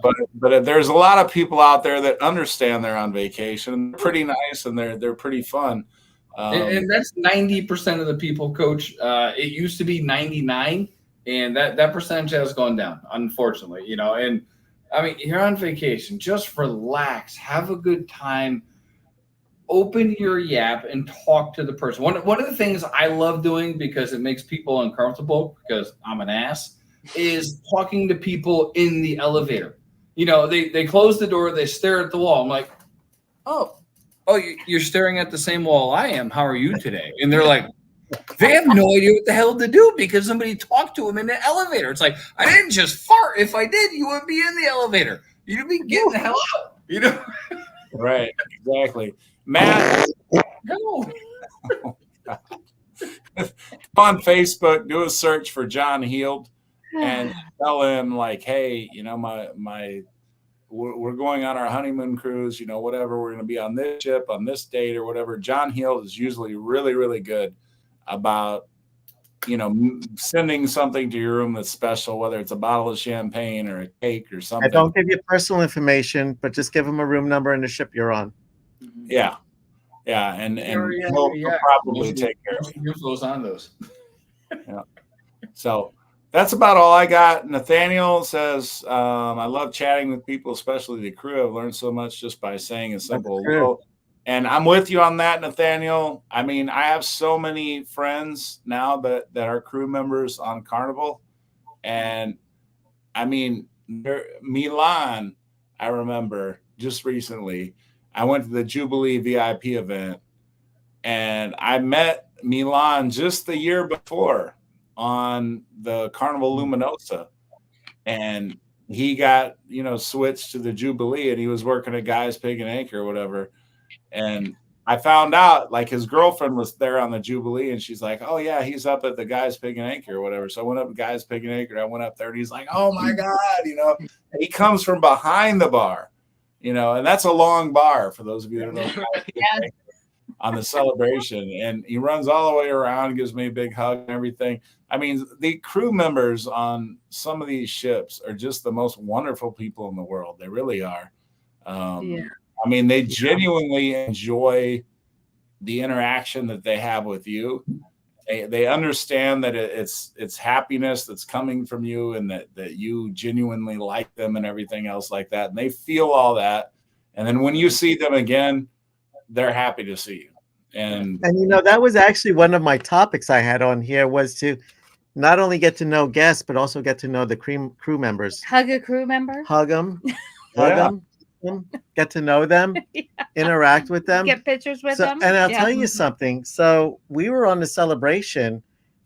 but there's a lot of people out there that understand they're on vacation. They're pretty nice and they're pretty fun. And that's 90% of the people, Coach. It used to be 99, and that percentage has gone down, unfortunately. You know, and I mean, you're on vacation. Just relax, have a good time. Open your Yap and talk to the person. One of the things I love doing because it makes people uncomfortable because I'm an ass is talking to people in the elevator. You know, they close the door, they stare at the wall. I'm like, oh, you're staring at the same wall I am. How are you today? And they're like, they have no idea what the hell to do because somebody talked to them in the elevator. It's like, I didn't just fart. If I did, you wouldn't be in the elevator. You'd be getting the hell out. You know? Right, exactly. Matt, No. on Facebook, do a search for John Heald and tell him like, hey, you know, we're going on our honeymoon cruise, you know, whatever. We're going to be on this ship on this date or whatever. John Heald is usually really, really good about, you know, sending something to your room that's special, whether it's a bottle of champagne or a cake or something. I don't give you personal information, but just give him a room number and the ship you're on. Yeah. Yeah. And he'll probably take care of it. Inflo's on those. Yeah. So that's about all I got. Nathaniel says, I love chatting with people, especially the crew. I've learned so much just by saying a simple hello. And I'm with you on that, Nathaniel. I mean, I have so many friends now that are crew members on Carnival. And I mean, Milan, I remember just recently, I went to the Jubilee VIP event and I met Milan just the year before on the Carnival Luminosa. And he got, you know, switched to the Jubilee and he was working at Guy's Pig and Anchor or whatever. And I found out like his girlfriend was there on the Jubilee and she's like, oh yeah, he's up at the Guy's Pig and Anchor or whatever. So I went up to Guy's Pig and Anchor. I went up there and he's like, oh my God, you know, and he comes from behind the bar, you know, and that's a long bar for those of you that know on the Celebration. And he runs all the way around, gives me a big hug and everything. I mean, the crew members on some of these ships are just the most wonderful people in the world. They really are. I mean, they genuinely enjoy the interaction that they have with you. They understand that it's happiness that's coming from you and that you genuinely like them and everything else like that. And they feel all that. And then when you see them again, they're happy to see you. And you know, that was actually one of my topics I had on here was to not only get to know guests, but also get to know the crew members. Hug a crew member. Hug them. Get to know them, interact with them, get pictures with them. And I'll tell you something. So we were on the Celebration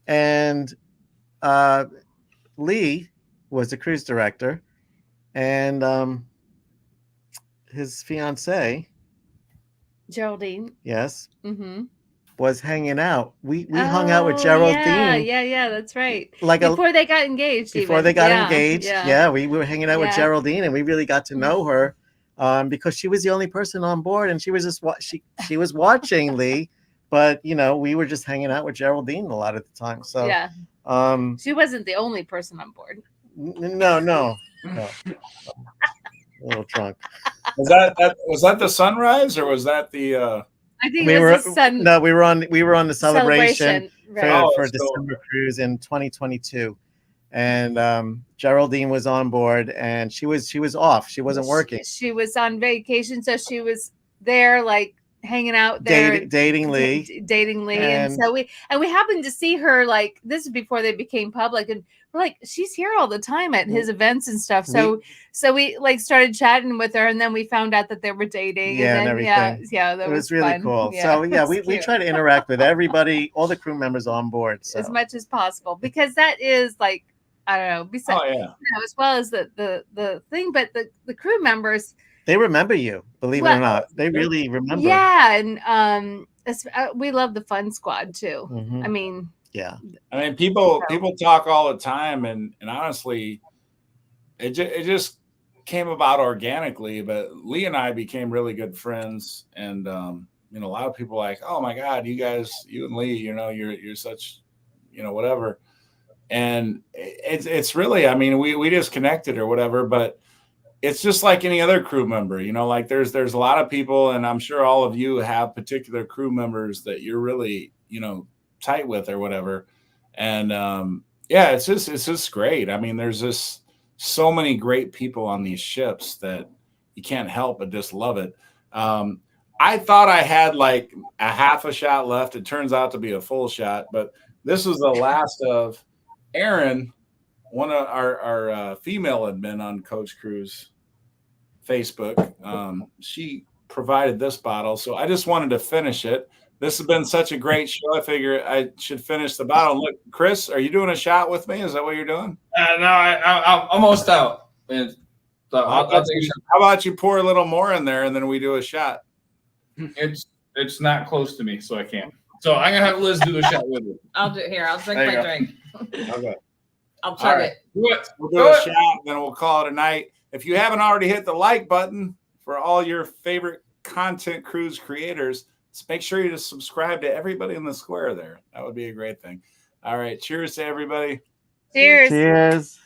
and Lee was the cruise director and his fiance, Geraldine. Yes. Mm-hmm. Was hanging out. We hung out with Geraldine. Yeah, that's right. Like before they got engaged. Before they got engaged. Yeah, we were hanging out with Geraldine and we really got to know her because she was the only person on board and she was just she was watching Lee, but you know, we were just hanging out with Geraldine a lot of the time. So yeah. She wasn't the only person on board. No. A little drunk. Was that the Sunrise or was that the I think we it were was his son. no, we were on the celebration Right. Oh, for so- December cruise in 2022, and Geraldine was on board, and she was off. She wasn't working. She was on vacation, so she was there, like hanging out there, Dating Lee. dating Lee, and And- so we happened to see her, like, this is before they became public, and we're like, she's here all the time at his events and stuff. So we like started chatting with her, and then we found out that they were dating, Yeah, and and then everything. yeah, that It was really fun. cool. Yeah, So yeah, it was we cute. try to interact with everybody, all the crew members on board. So as much as possible, because that is, like, I don't know, besides, Oh yeah. you know, as well as the thing, but the crew members, they remember you, believe it Well, or not. They really remember. yeah, and we love the Fun Squad too. Mhm. I mean, Yeah. I mean, people talk all the time, and honestly, it just came about organically. But Lee and I became really good friends, and you know, a lot of people are like, oh my God, you and Lee, you know, you're such, you know, whatever. And it's really, I mean, we just connected or whatever, but it's just like any other crew member, you know, like there's a lot of people, and I'm sure all of you have particular crew members that you're really, you know, tight with or whatever. And yeah, it's just great. I mean, there's just so many great people on these ships that you can't help but just love it. I thought I had like a half a shot left. It turns out to be a full shot, but this was the last of Erin, one of our female admin on Coach Cruise Facebook. She provided this bottle, so I just wanted to finish it. This has been such a great show. I figure I should finish the bottle. Look, Chris, are you doing a shot with me? Is that what you're doing? No, I'm almost out. And so I'll take a shot. How about you pour a little more in there and then we do a shot? It's not close to me, so I can't. So I'm gonna have Liz do the shot with you. I'll drink There you my go. drink. Okay. I'll chug it. Do it. We'll do a shot, then we'll call it a night. If you haven't already hit the like button for all your favorite content cruise creators, just make sure you just subscribe to everybody in the square there. That would be a great thing. All right. Cheers to everybody. cheers. Cheers.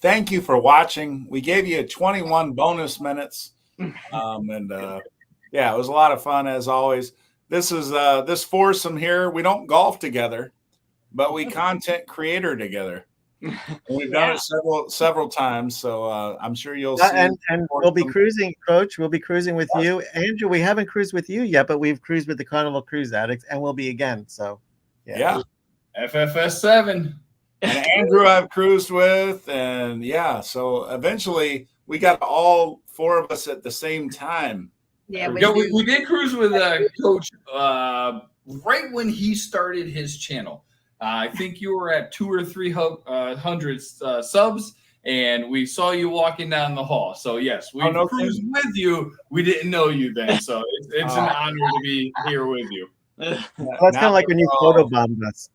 Thank you for watching. We gave you 21 bonus minutes. Yeah, it was a lot of fun as always. This is this foursome here. We don't golf together, but we content creator together. And we've done it several times, so I'm sure you'll see. And we'll be cruising, Coach. We'll be cruising with you, Andrew. We haven't cruised with you yet, but we've cruised with the Carnival Cruise Addicts, and we'll be again. So Yeah. FFS 7. And Andrew I've cruised with, and yeah, so eventually we got all four of us at the same time. Yeah, We did cruise with Coach right when he started his channel. I think you were at 200 or 300 subs, and we saw you walking down the hall. So yes, we cruised with you. We didn't know you then, so it's an honor to be here with you. that's kind of like when you photobombed us.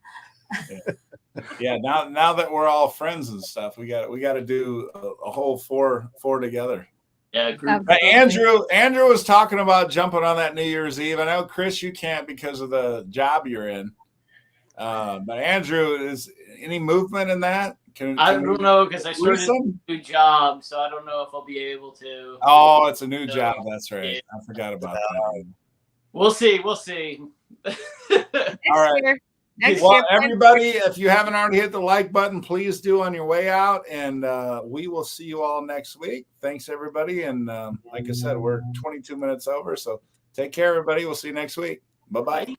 Yeah, now that we're all friends and stuff, we got to do a whole four together. Yeah, group. Andrew was talking about jumping on that New Year's Eve. I know, Chris, you can't because of the job you're in. But Andrew, is any movement in that? I don't know because I started a new job, so I don't know if I'll be able to. Oh, it's a new job. That's right. Yeah. I forgot about that. We'll see. We'll see. next right. year. Next Well, year, everybody, if you haven't already hit the like button, please do on your way out. And we will see you all next week. Thanks, everybody. And like I said, we're 22 minutes over. So take care, everybody. We'll see you next week. Bye-bye.